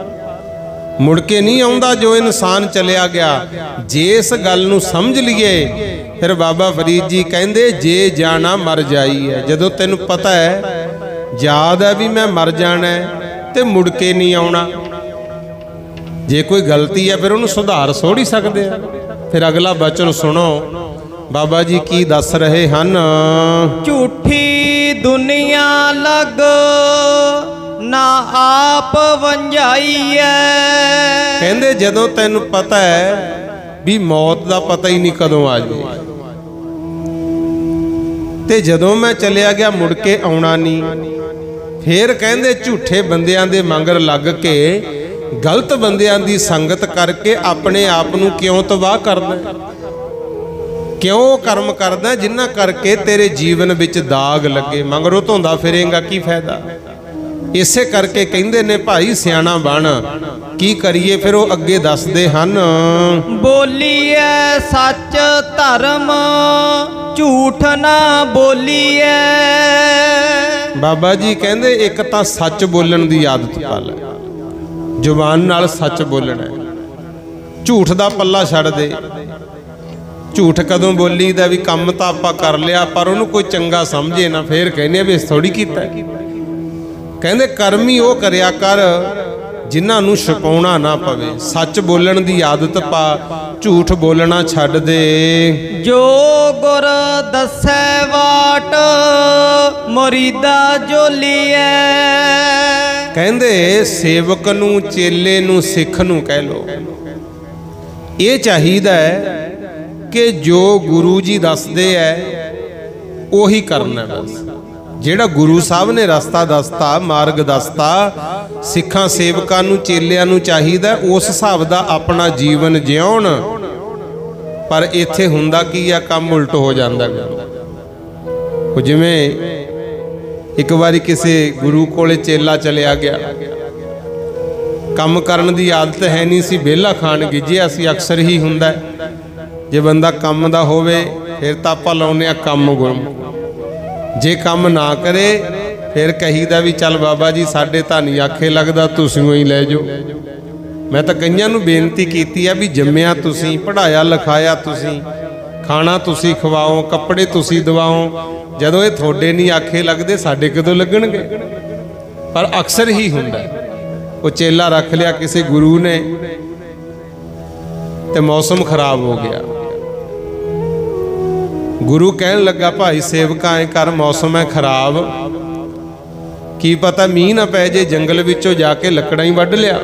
Speaker 1: ਮੁੜ ਕੇ ਨਹੀਂ ਆਉਂਦਾ ਜੋ ਇਨਸਾਨ ਚਲਿਆ ਗਿਆ। ਜੇ ਇਸ ਗੱਲ ਨੂੰ ਸਮਝ ਲਈਏ ਫਿਰ ਬਾਬਾ ਫਰੀਦ ਜੀ ਕਹਿੰਦੇ ਜੇ ਜਾਣਾ ਮਰ ਜਾਈ ਹੈ। ਜਦੋਂ ਤੈਨੂੰ ਪਤਾ ਹੈ, ਯਾਦ ਹੈ ਵੀ ਮੈਂ ਮਰ ਜਾਣਾ ਹੈ ਤੇ ਮੁੜ ਕੇ ਨਹੀਂ ਆਉਣਾ, ਜੇ ਕੋਈ ਗਲਤੀ ਹੈ ਫਿਰ ਉਹਨੂੰ ਸੁਧਾਰ ਸੋੜ ਹੀ ਸਕਦੇ ਆ। ਫਿਰ ਅਗਲਾ ਬਚਨ ਸੁਣੋ ਬਾਬਾ ਜੀ ਕੀ ਦੱਸ ਰਹੇ ਹਨ।
Speaker 2: ਝੂਠੀ ਦੁਨੀਆ ਲਗ ਨਾ ਆਪ ਵੰਝਾਈਐ।
Speaker 1: ਕਹਿੰਦੇ ਜਦੋਂ ਤੈਨੂੰ ਪਤਾ ਹੈ ਵੀ ਮੌਤ ਦਾ ਪਤਾ ਹੀ ਨਹੀਂ ਕਦੋਂ ਆ ਜਾਵੇ, ਤੇ ਜਦੋਂ ਮੈਂ ਚਲਿਆ ਗਿਆ ਮੁੜ ਕੇ ਆਉਣਾ ਨਹੀਂ, ਫੇਰ ਕਹਿੰਦੇ ਝੂਠੇ ਬੰਦਿਆਂ ਦੇ ਮੰਗਰ ਲੱਗ ਕੇ, ਗਲਤ ਬੰਦਿਆਂ ਦੀ ਸੰਗਤ ਕਰਕੇ ਆਪਣੇ ਆਪ ਨੂੰ ਕਿਉਂ ਤਬਾਹ ਕਰਦਾ, ਕਿਉਂ ਕਰਮ ਕਰਦਾ ਜਿਨ੍ਹਾਂ ਕਰਕੇ ਤੇਰੇ ਜੀਵਨ ਵਿੱਚ ਦਾਗ ਲੱਗੇ, ਮਗਰੋਂ ਧੋਂਦਾ ਫਿਰੇਂਗਾ ਕੀ ਫਾਇਦਾ। ਇਸੇ ਕਰਕੇ ਕਹਿੰਦੇ ਨੇ ਭਾਈ ਸਿਆਣਾ ਬਣ, ਕੀ ਕਰੀਏ। ਫਿਰ ਉਹ ਅੱਗੇ ਦੱਸਦੇ ਹਨ,
Speaker 2: ਬੋਲੀਐ ਸੱਚ ਧਰਮ ਝੂਠ ਨਾ ਬੋਲੀਐ।
Speaker 1: ਬਾਬਾ ਜੀ ਕਹਿੰਦੇ ਇੱਕ ਤਾਂ ਸੱਚ ਬੋਲਣ ਦੀ ਆਦਤ ਪਾ ਲੈ, ਜ਼ੁਬਾਨ ਨਾਲ ਸੱਚ ਬੋਲਣਾ, ਝੂਠ ਦਾ ਪੱਲਾ ਛੱਡ ਦੇ। ਝੂਠ ਕਦੋਂ ਬੋਲੀਦਾ ਵੀ ਕੰਮ ਤਾਂ ਆਪਾਂ ਕਰ ਲਿਆ ਪਰ ਉਹਨੂੰ ਕੋਈ ਚੰਗਾ ਸਮਝੇ ਨਾ, ਫੇਰ ਕਹਿੰਦੇ ਵੀ ਇਸ ਥੋੜੀ ਕੀਤਾ। ਕਹਿੰਦੇ ਕਰਮ ਹੀ ਉਹ ਕਰਿਆ ਕਰ ਜਿਨ੍ਹਾਂ ਨੂੰ ਛਪਾਉਣਾ ਨਾ ਪਵੇ। ਸੱਚ ਬੋਲਣ ਦੀ ਆਦਤ ਪਾ, ਝੂਠ ਬੋਲਣਾ ਛੱਡ ਦੇ।
Speaker 2: ਜੋ ਗੁਰ ਦੱਸੈ ਵਾਟ ਮੁਰੀਦਾ ਜੋਲੀਐ।
Speaker 1: ਕਹਿੰਦੇ ਸੇਵਕ ਨੂੰ, ਚੇਲੇ ਨੂੰ, ਸਿੱਖ ਨੂੰ ਕਹਿ ਲੋ, ਇਹ ਚਾਹੀਦਾ ਹੈ ਕਿ ਜੋ ਗੁਰੂ ਜੀ ਦੱਸਦੇ ਐ ਉਹੀ ਕਰਨਾ। ਬਸ ਜਿਹੜਾ ਗੁਰੂ ਸਾਹਿਬ ਨੇ ਰਸਤਾ ਦੱਸਤਾ, ਮਾਰਗ ਦੱਸਤਾ, ਸਿੱਖਾਂ ਸੇਵਕਾਂ ਨੂੰ, ਚੇਲਿਆਂ ਨੂੰ ਚਾਹੀਦਾ ਉਸ ਹਿਸਾਬ ਦਾ ਆਪਣਾ ਜੀਵਨ ਜਿਉਣ। ਪਰ ਇੱਥੇ ਹੁੰਦਾ ਕੀ ਆ, ਕੰਮ ਉਲਟ ਹੋ ਜਾਂਦਾ। ਉਹ ਜਿਵੇਂ ਇੱਕ ਵਾਰੀ ਕਿਸੇ ਗੁਰੂ ਕੋਲੇ ਚੇਲਾ ਚਲਿਆ ਗਿਆ, ਕੰਮ ਕਰਨ ਦੀ ਆਦਤ ਹੈ ਨਹੀਂ ਸੀ, ਵਿਹਲਾ ਖਾਣ ਗਿੱਝਿਆ ਸੀ। ਅਕਸਰ ਹੀ ਹੁੰਦਾ ਜੇ ਬੰਦਾ ਕੰਮ ਦਾ ਹੋਵੇ ਫਿਰ ਤਾਂ ਆਪਾਂ ਲਾਉਂਦੇ ਆ ਕੰਮ ਗੁਰਮੁਖ, ਜੇ ਕੰਮ ਨਾ ਕਰੇ ਫਿਰ ਕਹੀਦਾ ਵੀ ਚੱਲ ਬਾਬਾ ਜੀ ਸਾਡੇ ਤਾਂ ਨਹੀਂ ਆਖੇ ਲੱਗਦਾ, ਤੁਸੀਂ ਹੀ ਲੈ ਜਾਓ। ਮੈਂ ਤਾਂ ਕਈਆਂ ਨੂੰ ਬੇਨਤੀ ਕੀਤੀ ਆ ਵੀ ਜੰਮਿਆ ਤੁਸੀਂ, ਪੜ੍ਹਾਇਆ ਲਿਖਾਇਆ ਤੁਸੀਂ, ਖਾਣਾ ਤੁਸੀਂ ਖਵਾਓ, ਕੱਪੜੇ ਤੁਸੀਂ ਦਵਾਓ, ਜਦੋਂ ਇਹ ਤੁਹਾਡੇ ਨਹੀਂ ਆਖੇ ਲੱਗਦੇ ਸਾਡੇ ਕਦੋਂ ਲੱਗਣਗੇ। ਪਰ ਅਕਸਰ ਹੀ ਹੁੰਦਾ। ਉਹ ਚੇਲਾ ਰੱਖ ਲਿਆ ਕਿਸੇ ਗੁਰੂ ਨੇ ਤੇ ਮੌਸਮ ਖਰਾਬ ਹੋ ਗਿਆ। ਗੁਰੂ ਕਹਿਣ ਲੱਗਾ ਭਾਈ ਸੇਵਕਾ ਐ ਕਰ, ਮੌਸਮ ਹੈ ਖਰਾਬ, ਕੀ ਪਤਾ ਮੀਂਹ ਨਾ ਪੈ ਜੇ, ਜੰਗਲ ਵਿੱਚੋਂ ਜਾ ਕੇ ਲੱਕੜਾਂ ਹੀ ਵੱਢ ਲਿਆ।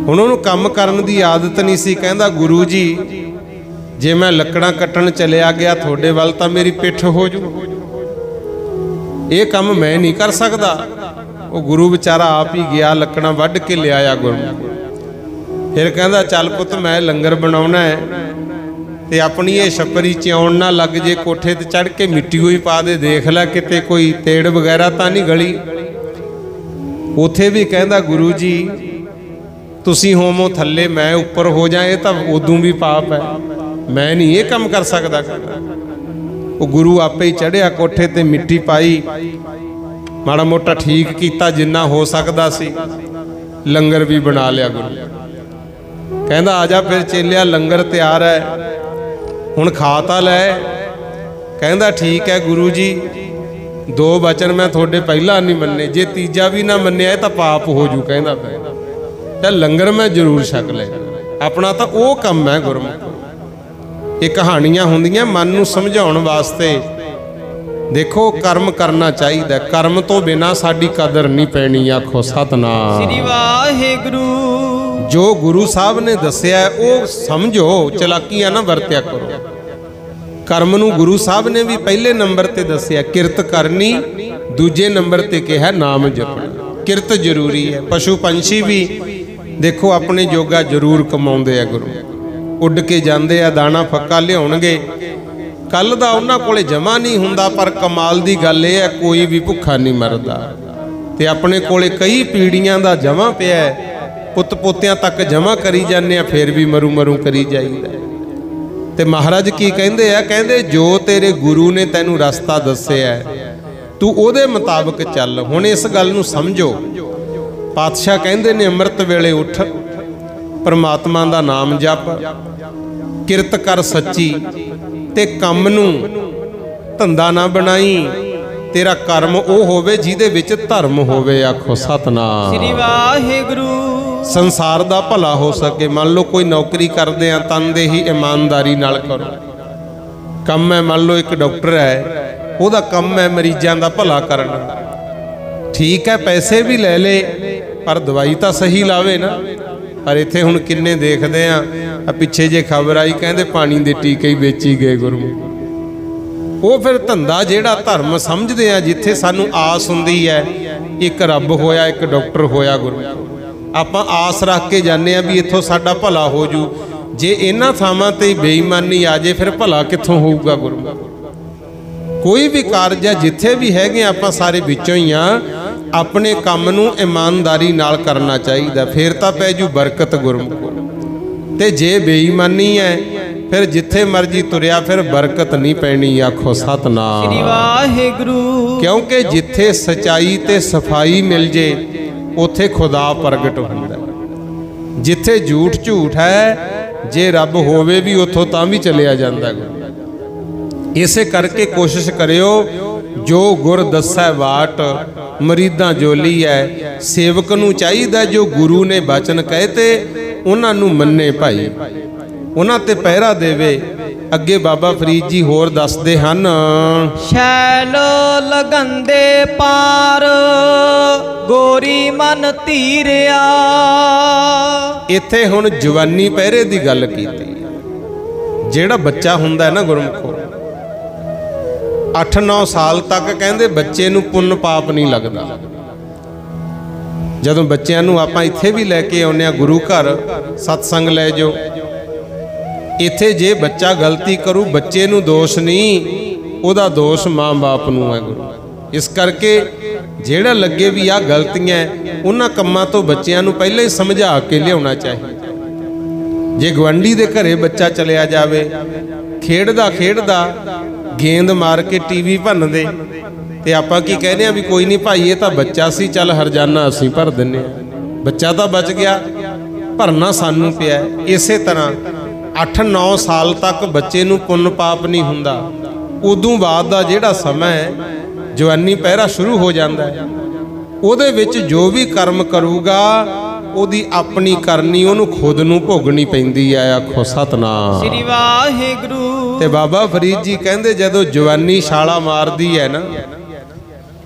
Speaker 1: ਹੁਣ ਉਹਨੂੰ ਕੰਮ ਕਰਨ ਦੀ ਆਦਤ ਨਹੀਂ ਸੀ। ਕਹਿੰਦਾ ਗੁਰੂ ਜੀ ਜੇ ਮੈਂ ਲੱਕੜਾਂ ਕੱਟਣ ਚਲਿਆ ਗਿਆ ਤੁਹਾਡੇ ਵੱਲ ਤਾਂ ਮੇਰੀ ਪਿੱਠ ਹੋ ਜੂ, ਇਹ ਕੰਮ ਮੈਂ ਨਹੀਂ ਕਰ ਸਕਦਾ। ਉਹ ਗੁਰੂ ਵਿਚਾਰਾ ਆਪ ਹੀ ਗਿਆ, ਲੱਕੜਾਂ ਵੱਢ ਕੇ ਲਿਆਇਆ ਗੁਰੂ। ਫਿਰ ਕਹਿੰਦਾ ਚੱਲ ਪੁੱਤ ਮੈਂ ਲੰਗਰ ਬਣਾਉਣਾ ਹੈ ਤੇ ਆਪਣੀ ਇਹ ਛੱਪਰੀ ਚਿਉਣ ਨਾ ਲੱਗ ਜੇ, ਕੋਠੇ ਤੇ ਚੜ੍ਹ ਕੇ ਮਿੱਟੀ ਹੋਈ ਪਾ ਦੇ, ਦੇਖ ਲੈ ਕਿਤੇ ਕੋਈ ਤੇੜ ਵਗੈਰਾ ਤਾਂ ਨਹੀਂ ਗਲੀ। ਉਥੇ ਵੀ ਕਹਿੰਦਾ ਗੁਰੂ ਜੀ ਤੁਸੀਂ ਹੋਮੋ ਥੱਲੇ, ਮੈਂ ਉੱਪਰ ਹੋ ਜਾ, ਇਹ ਤਾਂ ਉਦੋਂ ਵੀ ਪਾਪ ਹੈ, ਮੈਂ ਨਹੀਂ ਇਹ ਕੰਮ ਕਰ ਸਕਦਾ। ਉਹ ਗੁਰੂ ਆਪੇ ਹੀ ਚੜ੍ਹਿਆ ਕੋਠੇ ਤੇ, ਮਿੱਟੀ ਪਾਈ, ਮਾੜਾ ਮੋਟਾ ਠੀਕ ਕੀਤਾ ਜਿੰਨਾ ਹੋ ਸਕਦਾ ਸੀ, ਲੰਗਰ ਵੀ ਬਣਾ ਲਿਆ ਗੁਰੂ। ਕਹਿੰਦਾ ਆ ਜਾ ਫਿਰ ਚੇਲਿਆ, ਲੰਗਰ ਤਿਆਰ ਹੈ, ਹੁਣ ਖਾ ਤਾਂ ਲੈ। ਕਹਿੰਦਾ ਠੀਕ ਹੈ ਗੁਰੂ ਜੀ, 2 ਬਚਨ ਮੈਂ ਤੁਹਾਡੇ ਪਹਿਲਾਂ ਨਹੀਂ ਮੰਨੇ, ਜੇ ਤੀਜਾ ਵੀ ਨਾ ਮੰਨਿਆ ਇਹ ਤਾਂ ਪਾਪ ਹੋ ਜੂ। ਕਹਿੰਦਾ ਤੇ ਲੰਗਰ ਮੈਂ ਜ਼ਰੂਰ ਛਕ ਲੈ। ਆਪਣਾ ਤਾਂ ਉਹ ਕੰਮ ਹੈ ਗੁਰਮੁਖ। ਇਹ ਕਹਾਣੀਆਂ ਹੁੰਦੀਆਂ ਮਨ ਨੂੰ ਸਮਝਾਉਣ ਵਾਸਤੇ। ਦੇਖੋ ਕਰਮ ਕਰਨਾ ਚਾਹੀਦਾ, ਕਰਮ ਤੋਂ ਬਿਨਾ ਸਾਡੀ ਕਦਰ ਨਹੀਂ ਪੈਣੀ। ਆਖੋ ਸਤਨਾਮ
Speaker 2: ਸ੍ਰੀ ਵਾਹਿਗੁਰੂ।
Speaker 1: ਜੋ ਗੁਰੂ ਸਾਹਿਬ ਨੇ ਦੱਸਿਆ ਉਹ ਸਮਝੋ, ਚਲਾਕੀਆਂ ਨਾ ਵਰਤਿਆ ਕਰੋ। ਕਰਮ ਨੂੰ ਗੁਰੂ ਸਾਹਿਬ ਨੇ ਵੀ ਪਹਿਲੇ ਨੰਬਰ ਤੇ ਦੱਸਿਆ, ਕਿਰਤ ਕਰਨੀ। ਦੂਜੇ ਨੰਬਰ ਤੇ ਕਿਹਾ ਨਾਮ ਜਪਣਾ। ਕਿਰਤ ਜ਼ਰੂਰੀ ਹੈ। ਪਸ਼ੂ ਪੰਛੀ ਵੀ ਦੇਖੋ ਆਪਣੇ ਜੋਗਾ ਜ਼ਰੂਰ ਕਮਾਉਂਦੇ ਆ ਗੁਰੂ। ਉੱਡ ਕੇ ਜਾਂਦੇ ਆ, ਦਾਣਾ ਫੱਕਾ ਲਿਆਉਣਗੇ। ਕੱਲ ਦਾ ਉਹਨਾਂ ਕੋਲੇ ਜਮਾ ਨਹੀਂ ਹੁੰਦਾ, ਪਰ ਕਮਾਲ ਦੀ ਗੱਲ ਇਹ ਹੈ ਕੋਈ ਵੀ ਭੁੱਖਾ ਨਹੀਂ ਮਰਦਾ। ਤੇ ਆਪਣੇ ਕੋਲੇ ਕਈ ਪੀੜੀਆਂ ਦਾ ਜਮਾ ਪਿਆ, ਪੁੱਤ ਪੋਤਿਆਂ ਤੱਕ ਜਮਾ ਕਰੀ ਜਾਂਦੇ ਆ, ਫਿਰ ਵੀ ਮਰੂ ਮਰੂ ਕਰੀ ਜਾਈਦਾ। ਤੇ ਮਹਾਰਾਜ ਕੀ ਕਹਿੰਦੇ ਆ? ਕਹਿੰਦੇ ਜੋ ਤੇਰੇ ਗੁਰੂ ਨੇ ਤੈਨੂੰ ਰਸਤਾ ਦੱਸਿਆ ਤੂੰ ਉਹਦੇ ਮੁਤਾਬਕ ਚੱਲ। ਹੁਣ ਇਸ ਗੱਲ ਨੂੰ ਸਮਝੋ। ਪਾਤਸ਼ਾਹ ਕਹਿੰਦੇ ਨੇ ਅੰਮ੍ਰਿਤ ਵੇਲੇ ਉੱਠ, ਪਰਮਾਤਮਾ ਦਾ ਨਾਮ ਜਪ, ਕਿਰਤ ਕਰ ਸੱਚੀ, ਤੇ ਕੰਮ ਨੂੰ ਧੰਦਾ ਨਾ ਬਣਾਈ। ਤੇਰਾ ਕਰਮ ਉਹ ਹੋਵੇ ਜਿਹਦੇ ਵਿੱਚ ਧਰਮ ਹੋਵੇ। ਆਖੋ ਸਤਨਾਮ
Speaker 2: ਸ੍ਰੀ ਵਾਹਿਗੁਰੂ।
Speaker 1: ਸੰਸਾਰ ਦਾ ਭਲਾ ਹੋ ਸਕੇ। ਮੰਨ ਲਓ ਕੋਈ ਨੌਕਰੀ ਕਰਦੇ ਆ, ਤਨਦੇਹੀ ਇਮਾਨਦਾਰੀ ਨਾਲ ਕਰੋ। ਕੰਮ ਹੈ, ਮੰਨ ਲਓ ਇੱਕ ਡਾਕਟਰ ਹੈ, ਉਹਦਾ ਕੰਮ ਹੈ ਮਰੀਜ਼ਾਂ ਦਾ ਭਲਾ ਕਰਨਾ। ਠੀਕ ਹੈ, ਪੈਸੇ ਵੀ ਲੈ ਲੇ, ਪਰ ਦਵਾਈ ਤਾਂ ਸਹੀ ਲਾਵੇ ਨਾ। ਪਰ ਇੱਥੇ ਹੁਣ ਕਿੰਨੇ ਦੇਖਦੇ ਆ, ਪਿੱਛੇ ਜੇ ਖਬਰ ਆਈ ਕਹਿੰਦੇ ਪਾਣੀ ਦੇ ਟੀਕੇ ਹੀ ਵੇਚੀ ਗਏ ਗੁਰਮੁਖ। ਉਹ ਫਿਰ ਧੰਦਾ ਜਿਹੜਾ ਧਰਮ ਸਮਝਦੇ ਆ, ਜਿੱਥੇ ਸਾਨੂੰ ਆਸ ਹੁੰਦੀ ਹੈ ਇੱਕ ਰੱਬ ਹੋਇਆ, ਇੱਕ ਡਾਕਟਰ ਹੋਇਆ ਗੁਰਮੁਖ। ਆਪਾਂ ਆਸ ਰੱਖ ਕੇ ਜਾਂਦੇ ਆ ਵੀ ਇੱਥੋਂ ਸਾਡਾ ਭਲਾ ਹੋ ਜੂ। ਜੇ ਇਹਨਾਂ ਥਾਵਾਂ ਤੇ ਬੇਈਮਾਨੀ ਆ ਜੇ ਫਿਰ ਭਲਾ ਕਿੱਥੋਂ ਹੋਊਗਾ ਗੁਰਮੁਖ। ਕੋਈ ਵੀ ਕਾਰਜ ਹੈ ਜਿੱਥੇ ਵੀ ਹੈਗੇ ਆਪਾਂ ਸਾਰੇ ਵਿੱਚੋਂ ਹੀ ਆ। ਆਪਣੇ ਕੰਮ ਨੂੰ ਇਮਾਨਦਾਰੀ ਨਾਲ ਕਰਨਾ ਚਾਹੀਦਾ, ਫਿਰ ਤਾਂ ਪੈ ਜੂ ਬਰਕਤ ਗੁਰਮੁਖ। ਤੇ ਜੇ ਬੇਈਮਾਨੀ ਹੈ ਫਿਰ ਜਿੱਥੇ ਮਰਜੀ ਤੁਰਿਆ ਫਿਰ ਬਰਕਤ ਨਹੀਂ ਪੈਣੀ। ਆਖੋ ਸਤਨਾਮ
Speaker 2: ਸ੍ਰੀ ਵਾਹਿਗੁਰੂ।
Speaker 1: ਕਿਉਂਕਿ ਜਿੱਥੇ ਸਚਾਈ ਤੇ ਸਫਾਈ ਮਿਲ ਜੇ ਉੱਥੇ ਖੁਦਾ ਪ੍ਰਗਟ ਹੁੰਦਾ। ਜਿੱਥੇ ਝੂਠ ਝੂਠ ਹੈ, ਜੇ ਰੱਬ ਹੋਵੇ ਵੀ ਉੱਥੋਂ ਤਾਂ ਵੀ ਚਲਿਆ ਜਾਂਦਾ। ਇਸੇ ਕਰਕੇ ਕੋਸ਼ਿਸ਼ ਕਰਿਓ ਜੋ ਗੁਰ ਦੱਸੈ ਬਾਟ ਮਰੀਦਾਂ ਜੋਲੀ ਹੈ। ਸੇਵਕ ਨੂੰ ਚਾਹੀਦਾ ਜੋ ਗੁਰੂ ਨੇ ਬਚਨ ਕਹੇ ਤੇ ਉਹਨਾਂ ਨੂੰ ਮੰਨੇ ਭਾਈ, ਉਹਨਾਂ ਤੇ ਪਹਿਰਾ ਦੇਵੇ। ਅੱਗੇ ਬਾਬਾ ਫਰੀਦ ਜੀ ਹੋਰ ਦੱਸਦੇ ਹਨ,
Speaker 2: ਸ਼ੈਲ ਲਗੰਦੇ ਪਾਰ ਗੋਰੀ ਮਨ ਧੀਰਿਆ।
Speaker 1: ਇੱਥੇ ਹੁਣ ਜਵਾਨੀ ਪਹਿਰੇ ਦੀ ਗੱਲ ਕੀਤੀ। ਜਿਹੜਾ ਬੱਚਾ ਹੁੰਦਾ ਹੈ ਨਾ ਗੁਰਮੁਖੋ, 8-9 ਸਾਲ ਤੱਕ ਕਹਿੰਦੇ ਬੱਚੇ ਨੂੰ ਪੁੰਨ ਪਾਪ ਨਹੀਂ ਲੱਗਦਾ। ਜਦੋਂ ਬੱਚਿਆਂ ਨੂੰ ਆਪਾਂ ਇੱਥੇ ਵੀ ਲੈ ਕੇ ਆਉਂਦੇ ਆ ਗੁਰੂ ਘਰ, ਸਤਸੰਗ ਲੈ ਜਾਓ। ਇੱਥੇ ਜੇ ਬੱਚਾ ਗਲਤੀ ਕਰੂ, ਬੱਚੇ ਨੂੰ ਦੋਸ਼ ਨਹੀਂ, ਉਹਦਾ ਦੋਸ਼ ਮਾਂ-ਬਾਪ ਨੂੰ ਹੈ ਗੁਰੂ। ਇਸ ਕਰਕੇ ਜਿਹੜਾ ਲੱਗੇ ਵੀ ਆ ਗਲਤੀਆਂ, ਉਹਨਾਂ ਕੰਮਾਂ ਤੋਂ ਬੱਚਿਆਂ ਨੂੰ ਪਹਿਲਾਂ ਹੀ ਸਮਝਾ ਕੇ ਲਿਆਉਣਾ ਚਾਹੀਦਾ। ਜੇ ਗਵਾਂਢੀ ਦੇ ਘਰੇ ਬੱਚਾ ਚਲਿਆ ਜਾਵੇ, ਖੇਡਦਾ ਖੇਡਦਾ ਗੇਂਦ ਮਾਰ ਕੇ ਟੀਵੀ ਭੰਨ ਦੇ, ਤੇ ਆਪਾਂ ਕੀ ਕਹਿੰਦੇ ਆ ਵੀ ਕੋਈ ਨਹੀਂ ਭਾਈ ਇਹ ਤਾਂ ਬੱਚਾ ਸੀ, ਚੱਲ ਹਰਜਾਨਾ ਅਸੀਂ ਭਰ ਦਿੰਨੇ ਆ। ਬੱਚਾ ਤਾਂ ਬਚ ਗਿਆ, ਭਰਨਾ ਸਾਨੂੰ ਪਿਆ। ਇਸੇ ਤਰ੍ਹਾਂ 8-9 ਸਾਲ ਤੱਕ ਬੱਚੇ ਨੂੰ ਪੁੰਨ ਪਾਪ ਨਹੀਂ ਹੁੰਦਾ। ਉਦੋਂ ਬਾਅਦ ਦਾ ਜਿਹੜਾ ਸਮਾਂ ਹੈ, ਜਵਾਨੀ ਪਹਿਰਾ ਸ਼ੁਰੂ ਹੋ ਜਾਂਦਾ ਹੈ। ਉਹਦੇ ਵਿੱਚ ਜੋ ਵੀ ਕਰਮ ਕਰੂਗਾ ਉਹਦੀ ਆਪਣੀ ਕਰਨੀ, ਉਹਨੂੰ ਖੁਦ ਨੂੰ ਭੋਗਣੀ ਪੈਂਦੀ ਹੈ। ਆਖੋ ਸਤਨਾਮ
Speaker 2: ਸ੍ਰੀ ਵਾਹਿਗੁਰੂ।
Speaker 1: ਤੇ ਬਾਬਾ ਫਰੀਦ ਜੀ ਕਹਿੰਦੇ ਜਦੋਂ ਜਵਾਨੀ ਛਾਲਾ ਮਾਰਦੀ ਹੈ ਨਾ,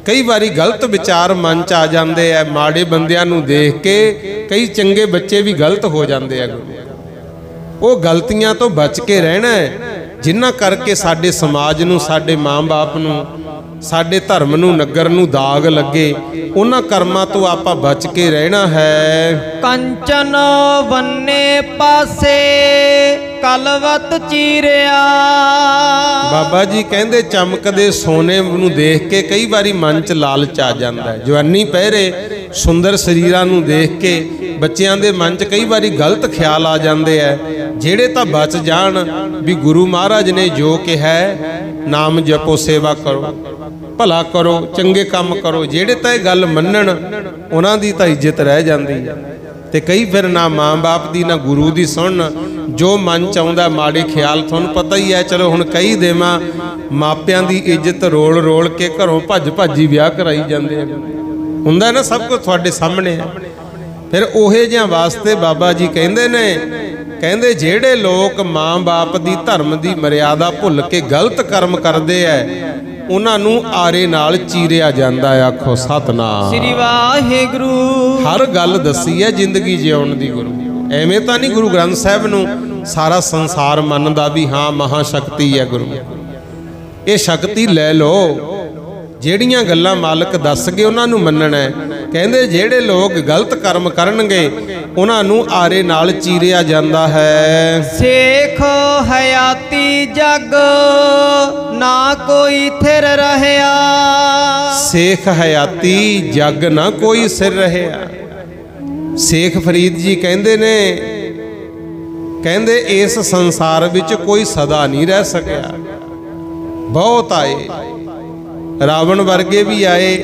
Speaker 1: ਕਈ ਵਾਰੀ ਗਲਤ ਵਿਚਾਰ ਮਨ 'ਚ ਆ ਜਾਂਦੇ ਆ। ਮਾੜੇ ਬੰਦਿਆਂ ਨੂੰ ਦੇਖ ਕੇ ਕਈ ਚੰਗੇ ਬੱਚੇ ਵੀ ਗਲਤ ਹੋ ਜਾਂਦੇ ਆ। ਉਹ ਗਲਤੀਆਂ ਤੋਂ ਬਚ ਕੇ ਰਹਿਣਾ ਹੈ, ਜਿਨ੍ਹਾਂ ਕਰਕੇ ਸਾਡੇ ਸਮਾਜ ਨੂੰ, ਸਾਡੇ ਮਾਂ-ਬਾਪ ਨੂੰ, ਸਾਡੇ ਧਰਮ ਨੂੰ, ਨਗਰ ਨੂੰ ਦਾਗ ਲੱਗੇ। ਉਹਨਾਂ ਕਰਮਾਂ ਤੋਂ ਆਪਾਂ ਬਚ ਕੇ ਰਹਿਣਾ ਹੈ।
Speaker 2: ਕੰਚਨ ਵੰਨੇ ਪਾਸੇ ਕਲਵਤ ਚੀਰਿਆ।
Speaker 1: ਬਾਬਾ ਜੀ ਕਹਿੰਦੇ ਚਮਕਦੇ ਸੋਨੇ ਨੂੰ ਦੇਖ ਕੇ ਕਈ ਵਾਰੀ ਮਨ 'ਚ ਲਾਲਚ ਆ ਜਾਂਦਾ ਹੈ। ਜਵਾਨੀ ਪਹਿਰੇ ਸੁੰਦਰ ਸਰੀਰਾਂ ਨੂੰ ਦੇਖ ਕੇ ਬੱਚਿਆਂ ਦੇ ਮਨ 'ਚ ਕਈ ਵਾਰੀ ਗਲਤ ਖਿਆਲ ਆ ਜਾਂਦੇ ਆ। ਜਿਹੜੇ ਤਾਂ ਬਚ ਜਾਣ ਵੀ ਗੁਰੂ ਮਹਾਰਾਜ ਨੇ ਜੋ ਕਿਹਾ, ਨਾਮ ਜਪੋ, ਸੇਵਾ ਕਰੋ, ਭਲਾ ਕਰੋ, ਚੰਗੇ ਕੰਮ ਕਰੋ। ਜਿਹੜੇ ਤਾਂ ਇਹ ਗੱਲ ਮੰਨਣ, ਉਹਨਾਂ ਦੀ ਤਾਂ ਇੱਜ਼ਤ ਰਹਿ ਜਾਂਦੀ ਹੈ। ਤੇ ਕਈ ਫਿਰ ਨਾ ਮਾਂ-ਬਾਪ ਦੀ ਨਾ ਗੁਰੂ ਦੀ ਸੁਣਨ, ਜੋ ਮਨ ਚ ਆਉਂਦਾ ਮਾੜੇ ਖਿਆਲ। ਤੁਹਾਨੂੰ ਪਤਾ ਹੀ ਹੈ, ਚਲੋ ਹੁਣ ਕਈ ਦੇਵਾਂ ਮਾਪਿਆਂ ਦੀ ਇੱਜ਼ਤ ਰੋਲ ਰੋਲ ਕੇ ਘਰੋਂ ਭੱਜ ਭੱਜੀ ਵਿਆਹ ਕਰਾਈ ਜਾਂਦੇ ਆ। ਹੁੰਦਾ ਨਾ, ਸਭ ਕੁਝ ਤੁਹਾਡੇ ਸਾਹਮਣੇ ਹੈ। फिर ओहे जिहां वास्ते बाबा जी कहंदे ने, कहंदे जेड़े लोग मां बाप दी धर्म दी मर्यादा भुल के गलत कर्म करदे ऐ उन्हां नूं आरे नाल चीरिया जांदा है। आखो सतनाम
Speaker 2: श्री वाहिगुरु।
Speaker 1: हर गल दसी है जिंदगी जिउण दी गुरु। एवें तां नहीं गुरु ग्रंथ साहिब नूं सारा संसार मनदा भी हाँ महाशक्ति है गुरु। ये शक्ति लै लो, ਜਿਹੜੀਆਂ ਗੱਲਾਂ ਮਾਲਕ ਦੱਸ ਗਏ ਉਹਨਾਂ ਨੂੰ ਮੰਨਣਾ ਹੈ। ਕਹਿੰਦੇ ਜਿਹੜੇ ਲੋਕ ਗਲਤ ਕਰਮ ਕਰਨਗੇ ਉਹਨਾਂ ਨੂੰ ਆਰੇ ਨਾਲ ਚੀਰਿਆ ਜਾਂਦਾ ਹੈ।
Speaker 2: ਸੇਖ ਹਯਾਤੀ ਜਗ ਨਾ ਕੋਈ ਥਿਰ ਰਹਿਆ।
Speaker 1: ਸੇਖ ਹਯਾਤੀ ਜਗ ਨਾ ਕੋਈ ਸਿਰ ਰਹਿਆ। ਸੇਖ ਫਰੀਦ ਜੀ ਕਹਿੰਦੇ ਨੇ, ਕਹਿੰਦੇ ਇਸ ਸੰਸਾਰ ਵਿੱਚ ਕੋਈ ਸਦਾ ਨਹੀਂ ਰਹਿ ਸਕਿਆ। ਬਹੁਤ ਆਏ, ਰਾਵਣ ਵਰਗੇ ਵੀ ਆਏ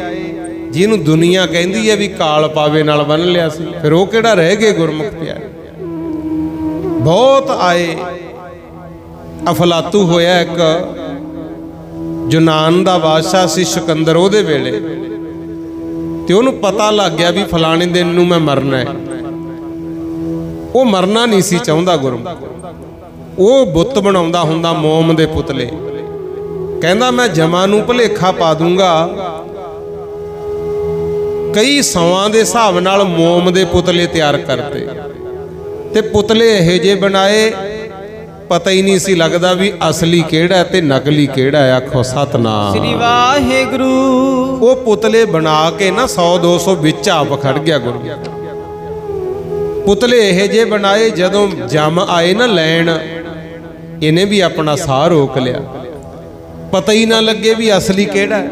Speaker 1: ਜਿਹਨੂੰ ਦੁਨੀਆ ਕਹਿੰਦੀ ਹੈ ਵੀ ਕਾਲ ਪਾਵੇ ਨਾਲ ਬੰਨ ਲਿਆ ਸੀ, ਫਿਰ ਉਹ ਕਿਹੜਾ ਰਹਿ ਗਏ ਗੁਰਮੁਖ ਪਿਆਰੇ। ਬਹੁਤ ਆਏ। ਅਫਲਾਤੂ ਹੋਇਆ ਇੱਕ ਯੂਨਾਨ ਦਾ ਬਾਦਸ਼ਾਹ ਸੀ ਸਿਕੰਦਰ, ਉਹਦੇ ਵੇਲੇ ਤੇ ਉਹਨੂੰ ਪਤਾ ਲੱਗ ਗਿਆ ਵੀ ਫਲਾਣੇ ਦਿਨ ਨੂੰ ਮੈਂ ਮਰਨਾ ਹੈ। ਉਹ ਮਰਨਾ ਨਹੀਂ ਸੀ ਚਾਹੁੰਦਾ ਗੁਰਮੁਖ। ਉਹ ਬੁੱਤ ਬਣਾਉਂਦਾ ਹੁੰਦਾ ਮੋਮ ਦੇ ਪੁਤਲੇ। ਕਹਿੰਦਾ ਮੈਂ ਜਮਾਂ ਨੂੰ ਭੁਲੇਖਾ ਪਾ ਦੂੰਗਾ। ਕਈ ਸੌਆਂ ਦੇ ਹਿਸਾਬ ਨਾਲ ਮੋਮ ਦੇ ਪੁਤਲੇ ਤਿਆਰ ਕਰਤੇ ਤੇ ਪੁਤਲੇ ਇਹੋ ਜਿਹੇ ਬਣਾਏ ਪਤਾ ਹੀ ਨਹੀਂ ਸੀ ਲੱਗਦਾ ਵੀ ਅਸਲੀ ਕਿਹੜਾ ਤੇ ਨਕਲੀ ਕਿਹੜਾ ਹੈ। ਆਖੋ ਸਤਨਾਮ
Speaker 2: ਸ੍ਰੀ ਵਾਹਿਗੁਰੂ।
Speaker 1: ਉਹ ਪੁਤਲੇ ਬਣਾ ਕੇ ਨਾ 100-200 ਵਿੱਚ ਆਪ ਖੜ ਗਿਆ ਗੁਰੂ। ਪੁਤਲੇ ਇਹੋ ਜਿਹੇ ਬਣਾਏ, ਜਦੋਂ ਜੰਮ ਆਏ ਨਾ ਲੈਣ, ਇਹਨੇ ਵੀ ਆਪਣਾ ਸਾਹ ਰੋਕ ਲਿਆ, ਪਤਾ ਹੀ ਨਾ ਲੱਗੇ ਵੀ ਅਸਲੀ ਕਿਹੜਾ।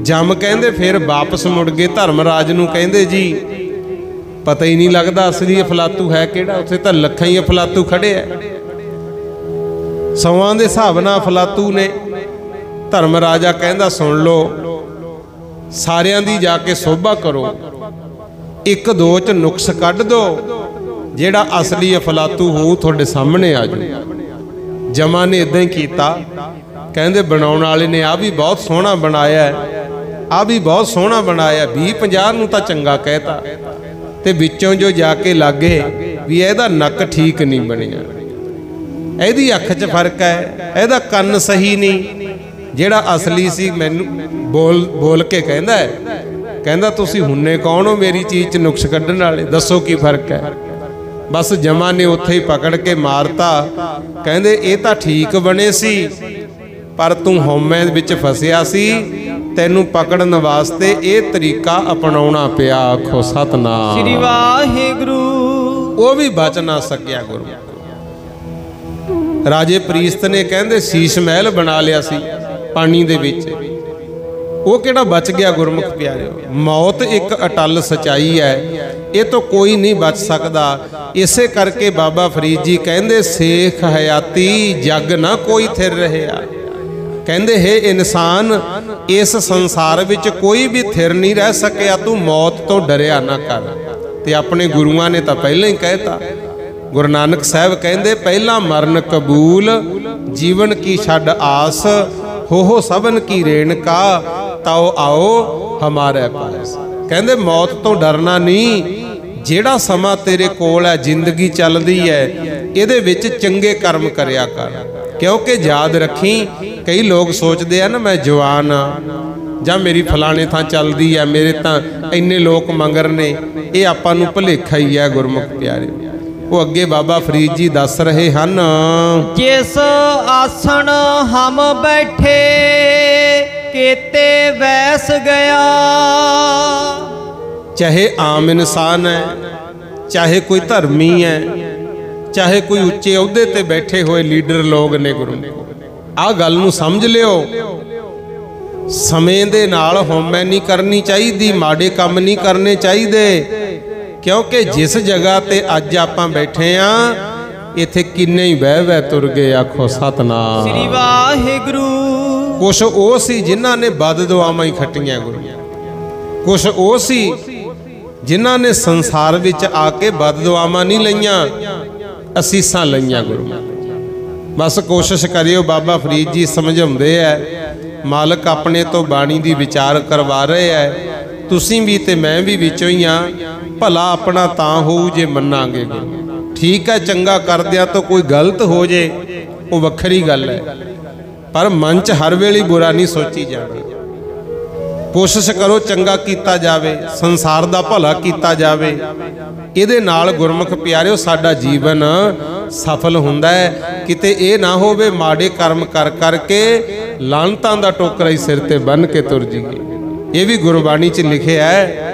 Speaker 1: ਜੰਮ ਕਹਿੰਦੇ ਫਿਰ ਵਾਪਸ ਮੁੜ ਗਏ ਧਰਮਰਾਜ ਨੂੰ, ਕਹਿੰਦੇ ਜੀ ਪਤਾ ਹੀ ਨਹੀਂ ਲੱਗਦਾ ਅਸਲੀ ਅਫਲਾਤੂ ਹੈ ਕਿਹੜਾ। ਉੱਥੇ ਤਾਂ ਲੱਖਾਂ ਹੀ ਅਫਲਾਤੂ ਖੜੇ ਐ, ਸੌਆਂ ਦੇ ਹਿਸਾਬ ਨਾਲ ਅਫਲਾਤੂ ਨੇ। ਧਰਮਰਾਜਾ ਕਹਿੰਦਾ ਸੁਣ ਲਓ, ਸਾਰਿਆਂ ਦੀ ਜਾ ਕੇ ਸੋਭਾ ਕਰੋ, ਇੱਕ ਦੋ ਚ ਨੁਕਸ ਕੱਢ ਦੋ, ਜਿਹੜਾ ਅਸਲੀ ਅਫਲਾਤੂ ਹੋਊ ਤੁਹਾਡੇ ਸਾਹਮਣੇ ਆ ਜਾਊ। ਜਮਾ ਨੇ ਇਦਾਂ ਹੀ ਕੀਤਾ। ਕਹਿੰਦੇ ਬਣਾਉਣ ਵਾਲੇ ਨੇ ਆ ਵੀ ਬਹੁਤ ਸੋਹਣਾ ਬਣਾਇਆ, ਆ ਵੀ ਬਹੁਤ ਸੋਹਣਾ ਬਣਾਇਆ, 20-50 ਨੂੰ ਤਾਂ ਚੰਗਾ ਕਹਿਤਾ ਤੇ ਵਿੱਚੋਂ ਜੋ ਜਾ ਕੇ ਲੱਗੇ ਵੀ ਇਹਦਾ ਨੱਕ ਠੀਕ ਨਹੀਂ ਬਣਿਆ, ਇਹਦੀ ਅੱਖ 'ਚ ਫਰਕ ਹੈ, ਇਹਦਾ ਕੰਨ ਸਹੀ ਨਹੀਂ। ਜਿਹੜਾ ਅਸਲੀ ਸੀ ਮੈਨੂੰ ਬੋਲ ਕੇ ਕਹਿੰਦਾ ਹੈ, ਕਹਿੰਦਾ ਤੁਸੀਂ ਹੁੰਨੇ ਕੌਣ ਹੋ ਮੇਰੀ ਚੀਜ਼ 'ਚ ਨੁਕਸ ਕੱਢਣ ਵਾਲੇ, ਦੱਸੋ ਕੀ ਫਰਕ ਹੈ। ਬਸ ਜਮਾ ਨੇ ਉੱਥੇ ਹੀ ਪਕੜ ਕੇ ਮਾਰਤਾ। ਕਹਿੰਦੇ ਇਹ ਤਾਂ ਠੀਕ ਬਣੇ ਸੀ ਪਰ ਤੂੰ ਹਉਮੈ ਵਿੱਚ ਫਸਿਆ ਸੀ, ਤੈਨੂੰ ਪਕੜਨ ਵਾਸਤੇ ਇਹ ਤਰੀਕਾ ਅਪਣਾਉਣਾ ਪਿਆ। ਆਖੋ ਸਤਨਾਮ
Speaker 2: ਸ੍ਰੀ ਵਾਹਿਗੁਰੂ।
Speaker 1: ਉਹ ਵੀ ਬਚ ਨਾ ਸਕਿਆ ਗੁਰੂ। ਰਾਜੇ ਪ੍ਰੀਸਤ ਨੇ ਕਹਿੰਦੇ ਸੀਸ ਮਹਿਲ ਬਣਾ ਲਿਆ ਸੀ ਪਾਣੀ ਦੇ ਵਿੱਚ, ਉਹ ਕਿਹੜਾ ਬਚ ਗਿਆ ਗੁਰਮੁਖ ਪਿਆਰਿਓ। ਮੌਤ ਇੱਕ ਅਟਲ ਸਚਾਈ ਹੈ, ਇਹ ਤੋਂ ਕੋਈ ਨਹੀਂ ਬਚ ਸਕਦਾ। ਇਸੇ ਕਰਕੇ ਬਾਬਾ ਫਰੀਦ ਜੀ ਕਹਿੰਦੇ ਸੇਖ ਹਯਾਤੀ ਜਗ ਨਾ ਕੋਈ ਥਿਰ ਰਹਿਆ। ਕਹਿੰਦੇ ਹੈ ਇਨਸਾਨ ਇਸ ਸੰਸਾਰ ਵਿੱਚ ਕੋਈ ਵੀ ਥਿਰ ਨਹੀਂ ਰਹਿ ਸਕਿਆ, ਤੂੰ ਮੌਤ ਤੋਂ ਡਰਿਆ ਨਾ ਕਰ। ਤੇ ਆਪਣੇ ਗੁਰੂਆਂ ਨੇ ਤਾਂ ਪਹਿਲਾਂ ਹੀ ਕਹਿਤਾ। ਗੁਰੂ ਨਾਨਕ ਸਾਹਿਬ ਕਹਿੰਦੇ ਪਹਿਲਾ ਮਰਨ ਕਬੂਲ, ਜੀਵਨ ਕੀ ਛੱਡ ਆਸ, ਹੋ ਸਭਨ ਕੀ ਰੇਣਕਾ, ਤਾਓ ਆਓ ਹਮਾਰੇ ਪਾਸ। ਕਹਿੰਦੇ ਮੌਤ ਤੋਂ ਡਰਨਾ ਨਹੀਂ, ਜਿਹੜਾ ਸਮਾਂ ਤੇਰੇ ਕੋਲ ਹੈ, ਜ਼ਿੰਦਗੀ ਚੱਲਦੀ ਹੈ, ਇਹਦੇ ਵਿੱਚ ਚੰਗੇ ਕਰਮ ਕਰਿਆ ਕਰ। ਕਿਉਂਕਿ ਯਾਦ ਰੱਖੀ, ਕਈ ਲੋਕ ਸੋਚਦੇ ਆ ਨਾ ਮੈਂ ਜਵਾਨ ਆ ਜਾਂ ਮੇਰੀ ਫਲਾਣੇ ਥਾਂ ਚੱਲਦੀ ਹੈ, ਮੇਰੇ ਤਾਂ ਇੰਨੇ ਲੋਕ ਮੰਗਰ ਨੇ, ਇਹ ਆਪਾਂ ਨੂੰ ਭੁਲੇਖਾ ਹੀ ਹੈ ਗੁਰਮੁਖ ਪਿਆਰੇ। ਉਹ ਅੱਗੇ ਬਾਬਾ ਫਰੀਦ ਜੀ ਦੱਸ ਰਹੇ ਹਨ,
Speaker 2: ਜਿਸ ਆਸਣ ਹਮ ਬੈਠੇ ਕੀਤੇ ਵੈਸ ਗਿਆ।
Speaker 1: ਚਾਹੇ ਆਮ ਇਨਸਾਨ ਹੈ, ਚਾਹੇ ਕੋਈ ਧਰਮੀ ਹੈ, ਚਾਹੇ ਕੋਈ ਉੱਚੇ ਅਹੁਦੇ ਤੇ ਬੈਠੇ ਹੋਏ ਲੀਡਰ ਲੋਕ ਨੇ ਗੁਰੂ, ਆਹ ਗੱਲ ਨੂੰ ਸਮਝ ਲਿਓ। ਸਮੇਂ ਦੇ ਨਾਲ ਹਉਮੈ ਨਹੀਂ ਕਰਨੀ ਚਾਹੀਦੀ, ਮਾੜੇ ਕੰਮ ਨਹੀਂ ਕਰਨੇ ਚਾਹੀਦੇ। ਕਿਉਂਕਿ ਜਿਸ ਜਗ੍ਹਾ ਤੇ ਅੱਜ ਆਪਾਂ ਬੈਠੇ ਆ, ਇੱਥੇ ਕਿੰਨੇ ਹੀ ਬਹਿ ਤੁਰ ਗਏ। ਆਖੋ ਸਤਨਾਮ
Speaker 2: ਸ੍ਰੀ ਵਾਹਿਗੁਰੂ।
Speaker 1: ਕੁਛ ਉਹ ਸੀ ਜਿਨ੍ਹਾਂ ਨੇ ਬਦ ਦੁਆਵਾਂ ਹੀ ਖੱਟੀਆਂ ਗੁਰੂ, ਕੁਛ ਉਹ ਸੀ ਜਿਨ੍ਹਾਂ ਨੇ ਸੰਸਾਰ ਵਿੱਚ ਆ ਕੇ ਬਦ ਦੁਆਵਾਂ ਨਹੀਂ ਲਈਆਂ, ਅਸੀਸਾਂ ਲਈਆਂ ਗੁਰੂ। ਬਸ ਕੋਸ਼ਿਸ਼ ਕਰਿਓ, ਬਾਬਾ ਫਰੀਦ ਜੀ ਸਮਝਾਉਂਦੇ ਐ, ਮਾਲਕ ਆਪਣੇ ਤੋਂ ਬਾਣੀ ਦੀ ਵਿਚਾਰ ਕਰਵਾ ਰਹੇ ਐ, ਤੁਸੀਂ ਵੀ ਤੇ ਮੈਂ ਵੀ ਵਿੱਚੋਂ ਹੀ ਆ। ਭਲਾ ਆਪਣਾ ਤਾਂ ਹੋਊ ਜੇ ਮੰਨਾਂਗੇ ਗੁਰੂ। ਠੀਕ ਹੈ, ਚੰਗਾ ਕਰਦਿਆਂ ਤੋਂ ਕੋਈ ਗਲਤ ਹੋ ਜੇ ਉਹ ਵੱਖਰੀ ਗੱਲ ਹੈ, ਪਰ ਮਨ 'ਚ ਹਰ ਵੇਲੇ ਬੁਰਾ ਨਹੀਂ ਸੋਚੀ ਜਾਣਾ। ਕੋਸ਼ਿਸ਼ ਕਰੋ ਚੰਗਾ ਕੀਤਾ ਜਾਵੇ, ਸੰਸਾਰ ਦਾ ਭਲਾ ਕੀਤਾ ਜਾਵੇ। ਇਹਦੇ ਨਾਲ ਗੁਰਮੁਖ ਪਿਆਰਿਓ ਸਾਡਾ ਜੀਵਨ ਸਫਲ ਹੁੰਦਾ ਹੈ। ਕਿਤੇ ਇਹ ਨਾ ਹੋਵੇ ਮਾੜੇ ਕਰਮ ਕਰ ਕਰਕੇ ਲਾਂਤਾਂ ਦਾ ਟੋਕਰਾ ਹੀ ਸਿਰ ਤੇ ਬੰਨ੍ਹ ਕੇ ਤੁਰ ਜਾਈਏ। ਇਹ ਵੀ ਗੁਰਬਾਣੀ 'ਚ ਲਿਖਿਆ ਹੈ,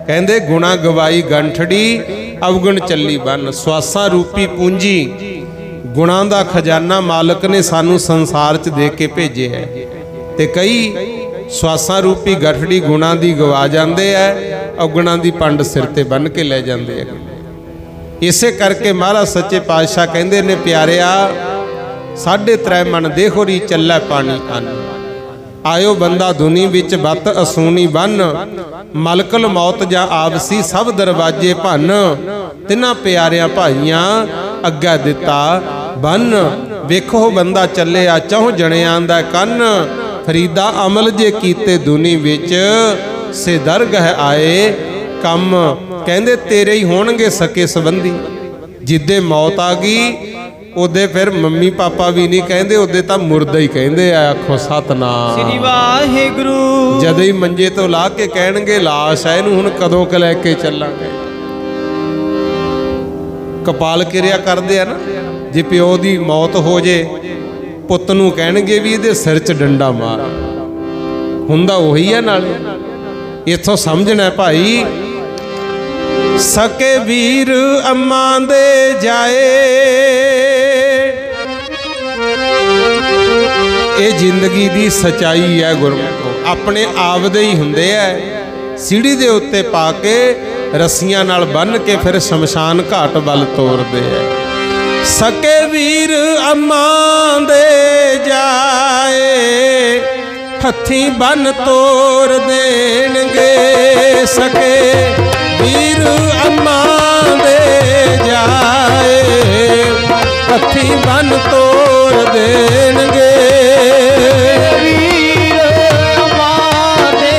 Speaker 1: ਕਹਿੰਦੇ ਗੁਣਾ ਗਵਾਈ ਗੰਠੜੀ ਅਵਗੁਣ ਚੱਲੀ ਬੰਨ। ਸਵਾਸਾਂ ਰੂਪੀ ਪੂੰਜੀ ਗੁਣਾਂ ਦਾ ਖਜ਼ਾਨਾ ਮਾਲਕ ਨੇ ਸਾਨੂੰ ਸੰਸਾਰ 'ਚ ਦੇ ਕੇ ਭੇਜਿਆ ਹੈ, ਤੇ ਕਈ ਸਵਾਸਾਂ ਰੂਪੀ ਗਠੜੀ ਗੁਣਾਂ ਦੀ ਗਵਾ ਜਾਂਦੇ ਐ, ਔਗੁਣਾਂ ਦੀ ਪੰਡ ਸਿਰ ਤੇ ਬੰਨ੍ਹ ਕੇ ਲੈ ਜਾਂਦੇ ਐ। ਇਸੇ ਕਰਕੇ ਮਹਾਰਾਜ ਸੱਚੇ ਪਾਤਸ਼ਾਹ ਕਹਿੰਦੇ ਨੇ, ਪਿਆਰਿਆ ਸਾਢੇ ਤ੍ਰੈ ਮਨ ਦੇਹੋਰੀ ਚੱਲੈ ਪਾਣੀ ਅੰਨ। ਆਇਓ ਬੰਦਾ ਦੁਨੀ ਵਿੱਚ ਬੱਤ ਅਸੂਨੀ ਬੰਨ। ਮਲਕਲ ਮੌਤ ਜਾਂ ਆਪਸੀ ਸਭ ਦਰਵਾਜੇ ਭੰਨ। ਤਿਨਾਂ ਪਿਆਰਿਆਂ ਭਾਈਆਂ ਅੱਗਾ ਦਿੱਤਾ ਬੰਨ। ਵੇਖੋ ਬੰਦਾ ਚੱਲਿਆ ਚਹੁ ਜਣਿਆਂ ਦਾ ਕੰਨ। ਫਰੀਦਾ ਅਮਲ ਜੇ ਕੀਤੇ ਦੁਨੀ ਵਿੱਚ ਸੇ ਦਰਗਹ ਆਏ ਕੰਮ। ਕਹਿੰਦੇ ਤੇਰੇ ਹੀ ਹੋਣਗੇ ਸਕੇ ਸੰਬੰਧੀ। ਜਿੱਦੇ ਮੌਤ ਆ ਗਈ ਉਹਦੇ ਫਿਰ ਮੰਮੀ ਪਾਪਾ ਵੀ ਨਹੀਂ ਕਹਿੰਦੇ, ਉਹਦੇ ਤਾਂ ਮੁਰਦਾ ਹੀ ਕਹਿੰਦੇ ਆ। ਆਖੋ ਸਤਨਾਮ
Speaker 2: ਸ੍ਰੀ ਵਾਹਿਗੁਰੂ।
Speaker 1: ਜਦੋਂ ਹੀ ਮੰਜੇ ਤੋਂ ਲਾ ਕੇ ਕਹਿਣਗੇ ਲਾਸ਼ ਹੈ, ਇਹਨੂੰ ਹੁਣ ਕਦੋਂ ਕ ਲੈ ਕੇ ਚੱਲਾਂਗੇ। ਕਪਾਲ ਕਿਰਿਆ ਕਰਦੇ ਆ ਨਾ, ਜੇ ਪਿਓ ਦੀ ਮੌਤ ਹੋ ਜੇ ਪੁੱਤ ਨੂੰ ਕਹਿਣਗੇ ਵੀ ਇਹਦੇ ਸਿਰ 'ਚ ਡੰਡਾ ਮਾਰ। ਹੁੰਦਾ ਉਹੀ ਹੈ। ਨਾਲੇ ਇੱਥੋਂ ਸਮਝਣਾ ਭਾਈ, ਸਕੇ ਵੀਰ ਅੰਮਾਂ ਦੇ ਜਾਏ। ਇਹ ਜ਼ਿੰਦਗੀ ਦੀ ਸਚਾਈ ਹੈ ਗੁਰਮੁਖੋ। ਆਪਣੇ ਆਪ ਦੇ ਹੀ ਹੁੰਦੇ ਐ। ਸੀੜੀ ਦੇ ਉੱਤੇ ਪਾ ਕੇ ਰੱਸੀਆਂ ਨਾਲ ਬੰਨ੍ਹ ਕੇ ਫਿਰ ਸ਼ਮਸ਼ਾਨ ਘਾਟ ਵੱਲ ਤੋਰਦੇ ਐ। ਸਕੇ ਵੀਰ ਅੰਮਾਂ ਦੇ ਜਾਏ, ਹੱਥੀਂ ਬੰਨ ਤੋਰ ਦੇਣਗੇ। ਸਕੇ ਵੀਰ ਅੰਮਾਂ ਦੇ ਜਾਏ, ਹੱਥੀਂ ਬੰਨ ਤੋਰ ਦੇਣਗੇ।
Speaker 2: ਵੀਰ ਅੰਮਾਂ ਦੇ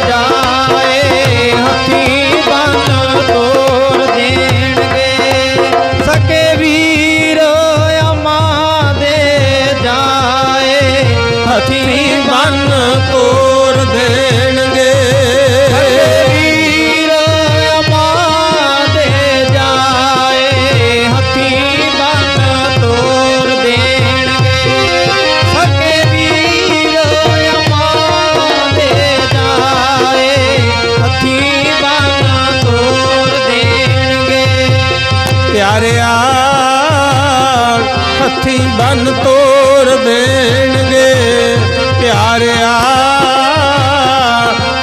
Speaker 2: ਜਾਏ, ਹੱਥੀਂ ਬੰਨ ਤੋਰ ਦੇਣਗੇ। ਸਕੇ ਵੀਰ ਅੰਮਾਂ ਦੇ ਜਾਏ, ਹੱਥੀਂ ਬੰਨ ਤੋਰ ਦੇਣਗੇ। ਵੀਰ ਅੰਮਾਂ ਦੇ ਜਾਏ, ਹੱਥੀਂ ਬੰਨ ਤੋਰ ਦੇਣਗੇ। ਸਕੇ ਵੀਰ ਅੰਮਾਂ ਦੇ ਜਾਏ, ਹੱਥੀਂ ਬੰਨ ਤੋਰ ਦੇਣਗੇ।
Speaker 1: ਪਿਆਰਿਆ ਹੱਥੀਂ ਬੰਨ ਤੋਰ ਦੇਣਗੇ। ਪਿਆਰਿਆ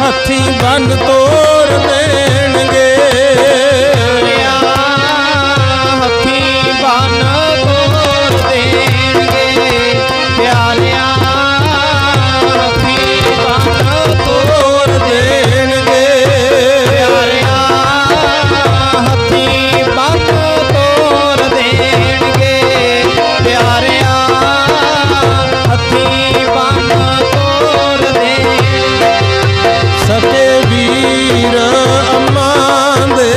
Speaker 1: ਹੱਥੀਂ ਬੰਨ ਤੋਰ ਦੇਣਗੇ।
Speaker 2: ਹੱਥੀਂ ਬੰਨ ਤੋਰ ਦੇਣਗੇ। ਪਿਆਰਿਆਂ ਹੱਥੀਂ ਬੰਨ ਤੋਰ ਦੇਣਗੇ। ਪਿਆਰਿਆਂ ਹੱਥੀਂ ਬੰਨ ਤੋਰ ਦੇਣਗੇ। ਪਿਆਰਿਆਂ ਹੱਥੀਂ ਬੰਨ ਤੋਰ ਦੇਣਗੇ।
Speaker 1: ਸਕੇ ਵੀਰ ਅੰਮਾਂ ਦੇ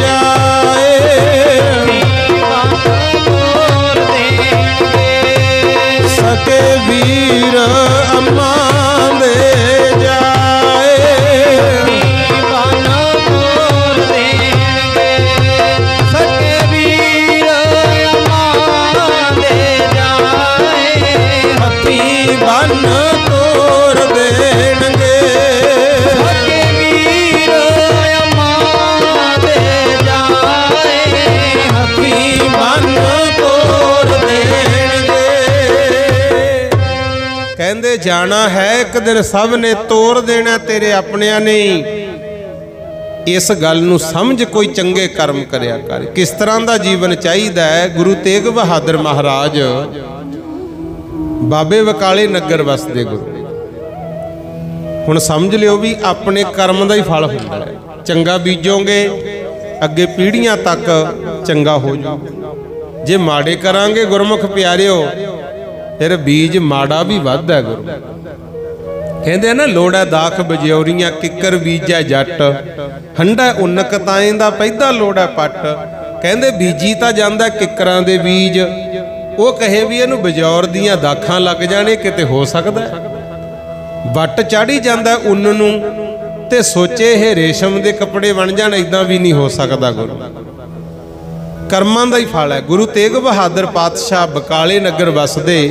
Speaker 1: ਜਾਏ,
Speaker 2: ਤੋਰ ਦੇਣਗੇ।
Speaker 1: ਸਕੇ ਵੀਰ ਅੰਮਾਂ ਦੇ ਜਾਏ।
Speaker 2: ਬੰਨ ਤੋਰ ਦੇਣਗੇ। ਸਕੇ ਵੀਰ ਅੰਮਾਂ ਦੇ ਜਾਏ,
Speaker 1: ਹੱਥੀਂ ਬੰਨ ਤੋਰ ਦੇਣਗੇ।
Speaker 2: ਸਕੇ ਵੀਰ ਅੰਮਾਂ ਦੇ ਜਾਏ,
Speaker 1: ਹੱਥੀਂ ਬੰਨ ਤੋਰ ਦੇਣਗੇ। ਕਹਿੰਦੇ ਜਾਣਾ ਹੈ ਇੱਕ ਦਿਨ ਸਭ ਨੇ, ਤੋਰ ਦੇਣਾ ਤੇਰੇ ਆਪਣਿਆਂ ਨੇ। ਇਸ ਗੱਲ ਨੂੰ ਸਮਝ ਕੋਈ ਚੰਗੇ ਕਰਮ ਕਰਿਆ ਕਰ। ਕਿਸ ਤਰ੍ਹਾਂ ਦਾ ਜੀਵਨ ਚਾਹੀਦਾ ਹੈ। ਗੁਰੂ ਤੇਗ ਬਹਾਦਰ ਮਹਾਰਾਜ ਬਾਬੇ ਬਕਾਲੇ ਨਗਰ ਵਸਦੇ ਗੁਰੂ। ਹੁਣ ਸਮਝ ਲਿਓ ਵੀ ਆਪਣੇ ਕਰਮ ਦਾ ਹੀ ਫਲ ਹੁੰਦਾ ਹੈ। ਚੰਗਾ ਬੀਜੋਗੇ ਅੱਗੇ ਪੀੜ੍ਹੀਆਂ ਤੱਕ ਚੰਗਾ ਹੋ ਜਾਊ। ਜੇ ਮਾੜੇ ਕਰਾਂਗੇ ਗੁਰਮੁਖ ਪਿਆਰਿਓ, ਫਿਰ ਬੀਜ ਮਾੜਾ ਵੀ ਵੱਧਦਾ ਗੁਰੂ। कहते ना लोड़ा दाख बजौरियां किकर बीजा जट हंडा उन्नक ताएं दा पैदा लोड़ा पट। कहते बीजी तां जांदा किकरां दे बीज, वो कहे भी इहनूं बजौर दियां दाखां लग जाने किते हो सकदा। बट चाढ़ी जांदा उन्न नूं ते सोचे ये रेशम दे कपड़े बन जाण, इदां भी नहीं हो सकदा। गुरु कर्मां दा ही फल है। गुरु तेग बहादुर पातशाह बकाले नगर वसदे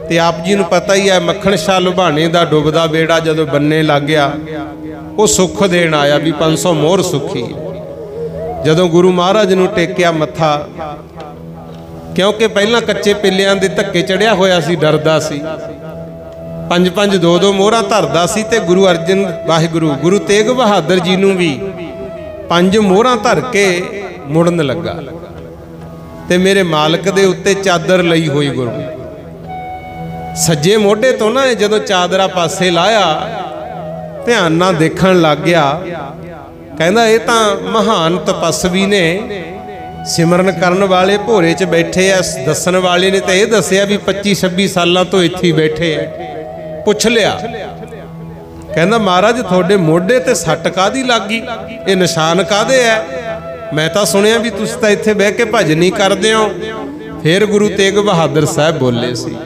Speaker 1: ते आप जी नूं पता ही है मक्खण शाह लुभाणे दा डुबदा बेड़ा जदों बन्ने लग गया, वो सुख देण आया भी 500 मोहर सुखी। जदों गुरु महाराज नूं टेकिया मत्था, क्योंकि पहलां कच्चे पिल्लियां दे धक्के चढ़िया होया सी, डरदा सी, 5-5 2-2 मोहरां धरदा सी। ते गुरु अर्जन वाहिगुरु गुरु तेग बहादुर जी नूं भी 5 मोहरां धर के मुड़न लगा ते मेरे मालक दे उत्ते चादर लई होई। गुरु सज्जे मोढे तो ना जदों चादरा पासे लाया, ध्यान नाल देखण लग गया। कहंदा ये तां महान तपस्वी ने, सिमरन करन वाले भोरे च बैठे आ। दस्सण वाले ने तो यह दस्सिया भी 25-26 सालां तो इत्थे ही बैठे है। पुछ लिया, कहंदा महाराज थोड़े मोढे ते सट कादी लग गई, ये निशान कादे है? मैं तां सुनिया भी तुसीं तां इत्थे बह के भजनी करदे हो। फिर गुरु तेग बहादुर साहब बोले सी,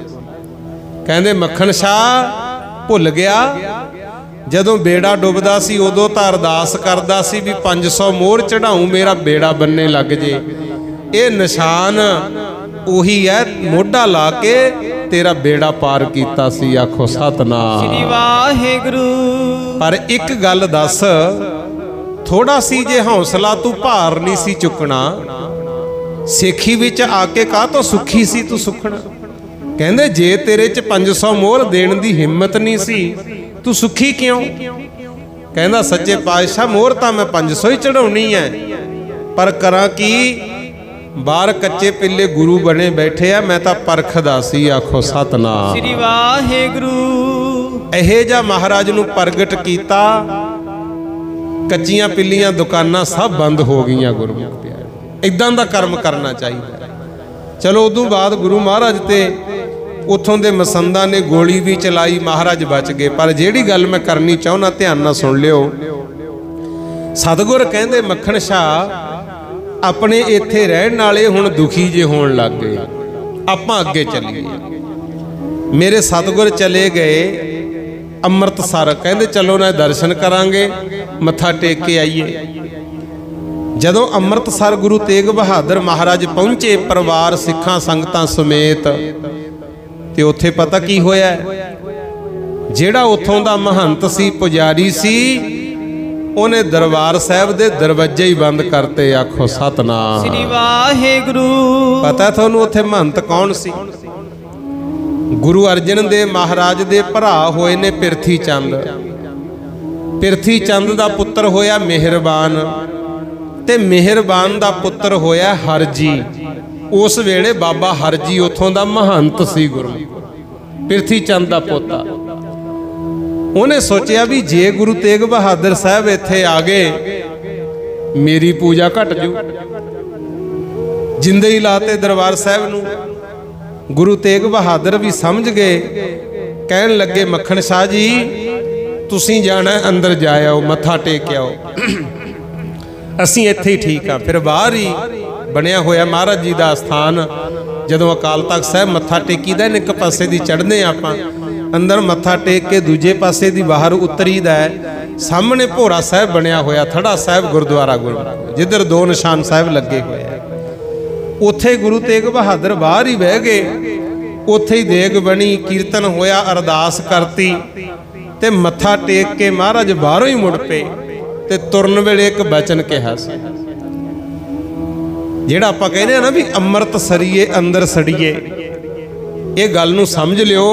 Speaker 1: कहंदे मक्खण शाह भुल गया जदों बेड़ा डुबदा सी उदों तां अरदास करदा सी भी 500 मोहर चढ़ाऊं मेरा बेड़ा बन्ने लग जे। ये निशान उही है, मोढा ला के तेरा बेड़ा पार कीता सी। आखो सतनाम श्री वाहिगुरू। पर एक गल दस, थोड़ा सी जे हौसला तू भार नहीं सी चुकना, सिੱਖੀ विच आके काह तो सुखी सी तू सुखना। कहंदे जे तेरे च 500 मोहर देण दी हिम्मत नहीं सी, तू सुखी क्यों? कहंदा सच्चे पातशाह मोहर तां मैं 500 ही चढ़ाउणी है, पर करां की बाहर कच्चे पिल्ले गुरु बने बैठे आ, मैं तां परखदा सी। आखो सतनाम श्री वाहिगुरू। इहे जा महाराज नूं प्रगट कीता, कच्चियां पिल्लियां दुकानां सब बंद हो गईयां। गुरु इदां दा कर्म करना चाहिए। चलो उदों बाद गुरु महाराज ते उथों दे मसंदा ने गोली भी चलाई, महाराज बच गए। पर जिहड़ी गल मैं करनी चाहुंदा ध्यान नाल सुन लिओ। सतगुर कहंदे मक्खण शाह अपने इत्थे रहण वाले हुण दुखी जे होण लग गए, आपां अगे चलीए। मेरे सतगुर चले गए अमृतसर, कहंदे चलो ना दर्शन करांगे, मत्था टेक के आईए। जदों अमृतसर गुरु तेग बहादुर महाराज पहुंचे परिवार सिखां संगतां समेत, ते उत्थे पता की होया, जेड़ा उत्थों दा महंत सी पुजारी सी, उन्हें दरबार साहब दे दरवाजे ही बंद करते। आखो सतनाम श्री वाहिगुरू। पता थानू उत्थे महंत कौन सी? गुरु अर्जन देव महाराज दे भरा होए ने पिरथी चंद। पिरथी चंद दा पुत्र होया मेहरबान, ते मेहरबान दा पुत्र होया हरजी। उस वेले बाबा हरजी उथों दा महंत सी। गुरु पिरथी चंद दा पोता। उन्हें सोचा भी जे गुरु तेग बहादुर साहब इत्थे आ गए, मेरी पूजा घट जू। जिंदे ही लाते दरबार साहब नूं। गुरु तेग बहादुर भी समझ गए, कहन लगे मक्खण शाह जी तुसीं जाना अंदर जाओ, मत्था टेक आओ, असीं इत्थे ही ठीक हाँ। फिर बाहर ही बनया होया महाराज जी का स्थान। जदों अकाल तख्त साहब मत्था टेकीदा, एक पासे दी चढ़ने आपां, अंदर मत्था टेक के दूजे पासे दी बाहर उतरीदा है। सामने भोरा साहब बनया होया, थड़ा साहब गुरुद्वारा गुरु, जिधर 2 निशान साहब लगे हुए हैं। उत्थे गुरु तेग बहादुर बाहर ही बह गए, उत्थे ही देग बनी, कीर्तन होया, अरदास करती, ते मत्था टेक के महाराज बाहरों ही मुड़ पे, ते तुरन वेले एक बचन कहा सी, जिहड़ा आपां कहने ना भी अमृत सरीए अंदर सड़ीए। ये गल नूं समझ लिओ,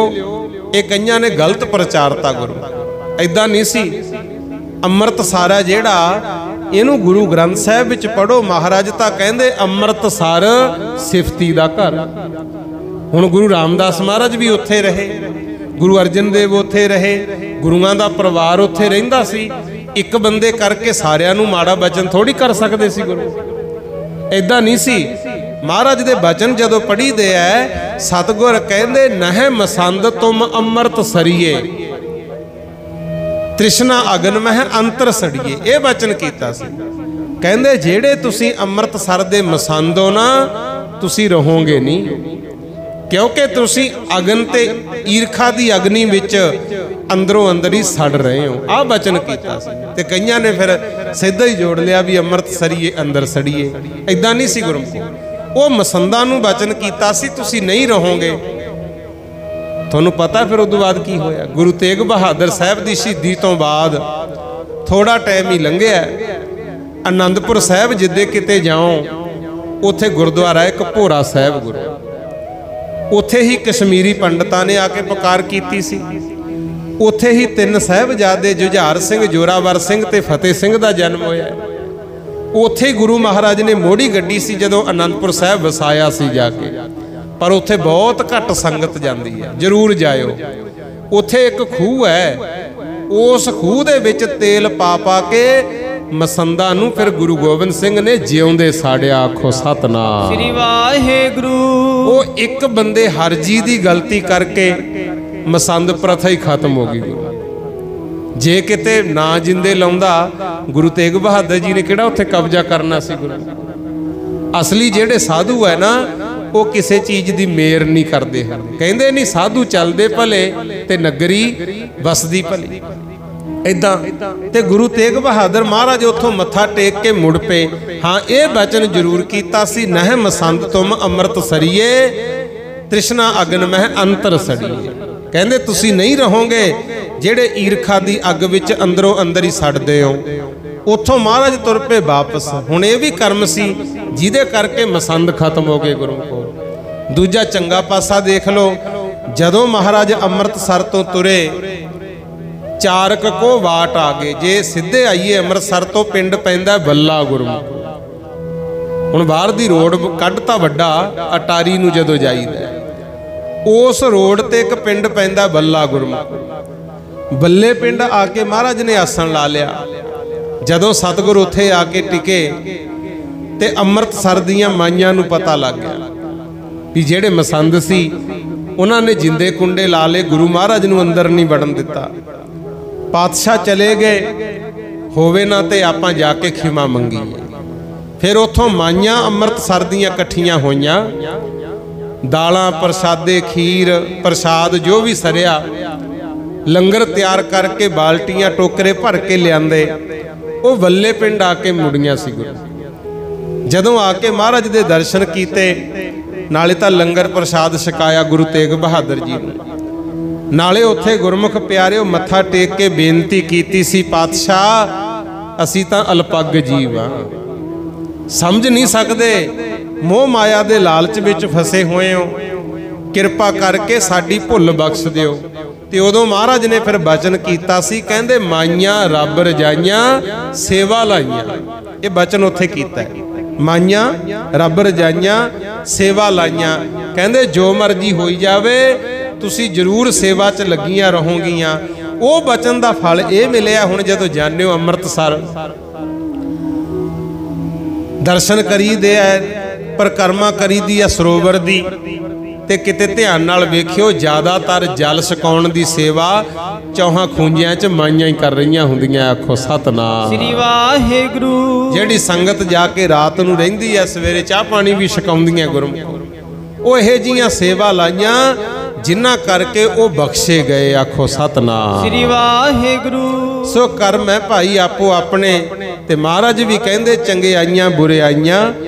Speaker 1: ये कईयां ने गलत प्रचारता। गुरु ऐदां नहीं सी। अमृतसर है जिहड़ा, इहनूं गुरु ग्रंथ साहिब विच पढ़ो। महाराज तां कहंदे अमृतसर सिफती दा घर। हुण गुरु रामदास महाराज भी उत्थे रहे, गुरु अर्जन देव उत्थे रहे, गुरुआं दा परिवार उत्थे रहिंदा सी। एक बंदे करके सारियां नूं माड़ा बचन थोड़ी कर सकदे सी गुरु, ऐदां नहीं सी। महाराज दे बचन जदों पढ़ी दे है, सतगुर कहंदे नह मसंद तुम अमृत सरीए। ਤ੍ਰਿਸ਼ਨਾ ਅਗਨ ਮਹਿ ਅੰਤਰ ਸੜੀਏ, ਇਹ ਬਚਨ ਕੀਤਾ ਸੀ। ਕਹਿੰਦੇ ਜਿਹੜੇ ਤੁਸੀਂ ਅੰਮ੍ਰਿਤਸਰ ਦੇ ਮਸੰਦ ਹੋ ਨਾ, ਤੁਸੀਂ ਰਹੋਗੇ ਨਹੀਂ, ਕਿਉਂਕਿ ਤੁਸੀਂ ਅਗਨ ਤੇ ਈਰਖਾ ਦੀ ਅਗਨੀ ਵਿੱਚ ਅੰਦਰੋਂ ਅੰਦਰ ਹੀ ਸੜ ਰਹੇ ਹੋ। ਆਹ ਬਚਨ ਕੀਤਾ ਸੀ। ਤੇ ਕਈਆਂ ਨੇ ਫਿਰ ਸਿੱਧਾ ਹੀ ਜੋੜ ਲਿਆ ਵੀ ਅੰਮ੍ਰਿਤਸਰੀਏ ਅੰਦਰ ਸੜੀਏ। ਇਦਾਂ ਨਹੀਂ ਸੀ ਗੁਰਮੁਖ। ਉਹ ਮਸੰਦਾਂ ਨੂੰ ਬਚਨ ਕੀਤਾ ਸੀ ਤੁਸੀਂ ਨਹੀਂ ਰਹੋਗੇ। ਤੁਹਾਨੂੰ ਪਤਾ ਫਿਰ ਉਦੋਂ ਬਾਅਦ ਕੀ ਹੋਇਆ? ਗੁਰੂ ਤੇਗ ਬਹਾਦਰ ਸਾਹਿਬ ਦੀ ਸ਼ਹੀਦੀ ਤੋਂ ਬਾਅਦ ਥੋੜਾ ਟਾਈਮ ਹੀ ਲੰਘਿਆ, ਆਨੰਦਪੁਰ ਸਾਹਿਬ ਜਿੱਦੇ ਕਿਤੇ ਜਾਓ, ਉੱਥੇ ਗੁਰਦੁਆਰਾ ਇੱਕ ਭੋਰਾ ਸਾਹਿਬ ਗੁਰੂ, ਉੱਥੇ ਹੀ ਕਸ਼ਮੀਰੀ ਪੰਡਤਾਂ ਨੇ ਆ ਕੇ ਪੁਕਾਰ ਕੀਤੀ ਸੀ। ਉੱਥੇ ਹੀ ਤਿੰਨ ਸਾਹਿਬਜ਼ਾਦੇ ਜੁਝਾਰ ਸਿੰਘ, ਜੋਰਾਵਰ ਸਿੰਘ ਤੇ ਫਤਿਹ ਸਿੰਘ ਦਾ ਜਨਮ ਹੋਇਆ। ਉੱਥੇ ਗੁਰੂ ਮਹਾਰਾਜ ਨੇ ਮੋੜੀ ਗੱਡੀ ਸੀ ਜਦੋਂ ਆਨੰਦਪੁਰ ਸਾਹਿਬ ਵਸਾਇਆ ਸੀ ਜਾ ਕੇ, ਪਰ ਉੱਥੇ ਬਹੁਤ ਘੱਟ ਸੰਗਤ ਜਾਂਦੀ ਹੈ, ਜ਼ਰੂਰ ਜਾਇਓ। ਉੱਥੇ ਇੱਕ ਖੂਹ ਹੈ, ਉਸ ਖੂਹ ਦੇ ਵਿੱਚ ਤੇਲ ਪਾ ਪਾ ਕੇ ਮਸੰਦਾਂ ਨੂੰ ਫਿਰ ਗੁਰੂ ਗੋਬਿੰਦ ਸਿੰਘ ਨੇ ਜਿਉਂਦੇ ਸਾੜਿਆ। ਆਖੋ ਸਤਨਾਮ
Speaker 2: ਸ੍ਰੀ ਵਾਹਿਗੁਰੂ।
Speaker 1: ਉਹ ਇੱਕ ਬੰਦੇ ਹਰਜੀ ਦੀ ਗਲਤੀ ਕਰਕੇ ਮਸੰਦ ਪ੍ਰਥਾ ਹੀ ਖਤਮ ਹੋ ਗਈ। ਜੇ ਕਿਤੇ ਨਾ ਜਿੰਦੇ ਲਾਉਂਦਾ ਗੁਰੂ ਤੇਗ ਬਹਾਦਰ ਜੀ ਨੇ ਕਿਹੜਾ ਉੱਥੇ ਕਬਜ਼ਾ ਕਰਨਾ ਸੀ। ਗੁਰੂ ਅਸਲੀ ਜਿਹੜੇ ਸਾਧੂ ਹੈ ਨਾ, ਉਹ ਕਿਸੇ ਚੀਜ਼ ਦੀ ਮੇਰ ਨਹੀਂ ਕਰਦੇ ਹਨ। ਕਹਿੰਦੇ ਨਹੀਂ ਸਾਧੂ ਚੱਲਦੇ ਭਲੇ ਤੇ ਨਗਰੀ ਵਸਦੀ ਭਲੀ। ਇਦਾਂ ਤੇ ਗੁਰੂ ਤੇਗ ਬਹਾਦਰ ਮਹਾਰਾਜ ਉੱਥੋਂ ਮੱਥਾ ਟੇਕ ਕੇ ਮੁੜ ਪਏ। ਹਾਂ, ਇਹ ਬਚਨ ਜ਼ਰੂਰ ਕੀਤਾ ਸੀ, ਨਹਿ ਮਸੰਦ ਤੁਮ ਅੰਮ੍ਰਿਤ ਸਰੀਏ, ਤ੍ਰਿਸ਼ਨਾ ਅਗਨ ਮਹਿ ਅੰਤਰ ਸੜੀਏ। ਕਹਿੰਦੇ ਤੁਸੀਂ ਨਹੀਂ ਰਹੋਗੇ ਜਿਹੜੇ ਈਰਖਾ ਦੀ ਅੱਗ ਵਿੱਚ ਅੰਦਰੋਂ ਅੰਦਰ ਹੀ ਸੜਦੇ ਹੋ। ਉੱਥੋਂ ਮਹਾਰਾਜ ਤੁਰ ਪਏ ਵਾਪਸ। ਹੁਣ ਇਹ ਵੀ ਕਰਮ ਸੀ ਜਿਹਦੇ ਕਰਕੇ ਮਸੰਦ ਖਤਮ ਹੋ ਗਏ ਗੁਰੂ ਕੋਲ। ਦੂਜਾ ਚੰਗਾ ਪਾਸਾ ਦੇਖ ਲਓ, ਜਦੋਂ ਮਹਾਰਾਜ ਅੰਮ੍ਰਿਤਸਰ ਤੋਂ ਤੁਰੇ, ਚਾਰਕ ਕੋ ਵਾਟ ਆ ਗਏ। ਜੇ ਸਿੱਧੇ ਆਈਏ ਅੰਮ੍ਰਿਤਸਰ ਤੋਂ, ਪਿੰਡ ਪੈਂਦਾ ਬੱਲਾ ਗੁਰਮੁਖ। ਹੁਣ ਬਾਹਰ ਦੀ ਰੋਡ ਕੱਢਤਾ ਵੱਡਾ, ਅਟਾਰੀ ਨੂੰ ਜਦੋਂ ਜਾਈਦਾ, ਉਸ ਰੋਡ ਤੇ ਇੱਕ ਪਿੰਡ ਪੈਂਦਾ ਬੱਲਾ ਗੁਰਮੁਖ। ਬੱਲੇ ਪਿੰਡ ਆ ਕੇ ਮਹਾਰਾਜ ਨੇ ਆਸਣ ਲਾ ਲਿਆ। ਜਦੋਂ ਸਤਿਗੁਰ ਉੱਥੇ ਆ ਕੇ ਟਿਕੇ ਤੇ ਅੰਮ੍ਰਿਤਸਰ ਦੀਆਂ ਮਾਈਆਂ ਨੂੰ ਪਤਾ ਲੱਗ ਗਿਆ ਵੀ ਜਿਹੜੇ ਮਸੰਦ ਸੀ ਉਹਨਾਂ ਨੇ ਜਿੰਦੇ ਕੁੰਡੇ ਲਾ ਲਏ, ਗੁਰੂ ਮਹਾਰਾਜ ਨੂੰ ਅੰਦਰ ਨਹੀਂ ਵੜਨ ਦਿੱਤਾ। ਪਾਤਸ਼ਾਹ ਚਲੇ ਗਏ, ਹੋਵੇ ਨਾ ਤੇ ਆਪਾਂ ਜਾ ਕੇ ਖਿਮਾ ਮੰਗੀਏ। ਫਿਰ ਉੱਥੋਂ ਮਾਈਆਂ ਅੰਮ੍ਰਿਤਸਰ ਦੀਆਂ ਇਕੱਠੀਆਂ ਹੋਈਆਂ, ਦਾਲਾਂ ਪ੍ਰਸ਼ਾਦੇ ਖੀਰ ਪ੍ਰਸ਼ਾਦ ਜੋ ਵੀ ਸਰਿਆ, ਲੰਗਰ ਤਿਆਰ ਕਰਕੇ ਬਾਲਟੀਆਂ ਟੋਕਰੇ ਭਰ ਕੇ ਲਿਆਂਦੇ। ਉਹ ਵੱਲੇ ਪਿੰਡ ਆ ਕੇ ਮੁੜੀਆਂ ਸੀ। ਗੁਰੂ ਜਦੋਂ ਆ ਕੇ ਮਹਾਰਾਜ ਦੇ ਦਰਸ਼ਨ ਕੀਤੇ, ਨਾਲੇ ਤਾਂ ਲੰਗਰ ਪ੍ਰਸ਼ਾਦ ਛਕਾਇਆ ਗੁਰੂ ਤੇਗ ਬਹਾਦਰ ਜੀ ਨੂੰ, ਨਾਲੇ ਉੱਥੇ ਗੁਰਮੁਖ ਪਿਆਰਿਓ ਮੱਥਾ ਟੇਕ ਕੇ ਬੇਨਤੀ ਕੀਤੀ ਸੀ, ਪਾਤਸ਼ਾਹ ਅਸੀਂ ਤਾਂ ਅਲਪੱਗ ਜੀਵ ਆ, ਸਮਝ ਨਹੀਂ ਸਕਦੇ, ਮੋਹ ਮਾਇਆ ਦੇ ਲਾਲਚ ਵਿੱਚ ਫਸੇ ਹੋਏ ਹੋ, ਕਿਰਪਾ ਕਰਕੇ ਸਾਡੀ ਭੁੱਲ ਬਖਸ਼ ਦਿਓ। ਤੇ ਉਦੋਂ ਮਹਾਰਾਜ ਨੇ ਫਿਰ ਬਚਨ ਕੀਤਾ ਸੀ, ਕਹਿੰਦੇ ਮਾਈਆਂ ਰੱਬ ਰਜਾਈਆਂ ਸੇਵਾ ਲਾਈਆਂ। ਇਹ ਬਚਨ ਉੱਥੇ ਕੀਤਾ, ਮਾਈਆਂ ਰੱਬ ਰਜਾਈਆਂ ਸੇਵਾ ਲਾਈਆਂ। ਕਹਿੰਦੇ ਜੋ ਮਰਜ਼ੀ ਹੋਈ ਜਾਵੇ ਤੁਸੀਂ ਜ਼ਰੂਰ ਸੇਵਾ 'ਚ ਲੱਗੀਆਂ ਰਹੋਗੀਆਂ। ਉਹ ਬਚਨ ਦਾ ਫਲ ਇਹ ਮਿਲਿਆ। ਹੁਣ ਜਦੋਂ ਜਾਂਦੇ ਹੋ ਅੰਮ੍ਰਿਤਸਰ, ਦਰਸ਼ਨ ਕਰੀਦੇ ਐ, ਪਰਿਕਰਮਾ ਕਰੀਦੀ ਆ ਸਰੋਵਰ ਦੀ, ਤੇ ਕਿਤੇ ਧਿਆਨ ਨਾਲ ਵੇਖਿਓ ਜ਼ਿਆਦਾਤਰ ਜਲ ਛਕਾਉਣ ਦੀ ਸੇਵਾ ਚੌਹਾਂ ਖੂੰਜਿਆਂ 'ਚ ਮਾਈਆਂ ਹੀ ਕਰ ਰਹੀਆਂ ਹੁੰਦੀਆਂ। ਆਖੋ ਸਤਨਾਮ
Speaker 2: ਸ੍ਰੀ ਵਾਹਿਗੁਰੂ।
Speaker 1: ਜਿਹੜੀ ਸੰਗਤ ਜਾ ਕੇ ਰਾਤ ਨੂੰ ਰਹਿੰਦੀ ਐ, ਸਵੇਰੇ ਚਾਹ ਪਾਣੀ ਵੀ ਛਕਾਉਂਦੀਆਂ ਗੁਰਮੁਖ। ਉਹ ਇਹੋ ਜਿਹੀਆਂ ਸੇਵਾ ਲਾਈਆਂ ਜਿਨ੍ਹਾਂ ਕਰਕੇ ਉਹ ਬਖਸ਼ੇ ਗਏ। ਆਖੋ ਸਤਨਾਮ
Speaker 2: ਸ੍ਰੀ ਵਾਹਿਗੁਰੂ।
Speaker 1: ਸੋ ਕਰਮ ਹੈ ਭਾਈ ਆਪੋ ਆਪਣੇ। ਤੇ ਮਹਾਰਾਜ ਵੀ ਕਹਿੰਦੇ ਚੰਗਿਆਈਆਂ ਬੁਰਿਆਈਆਂ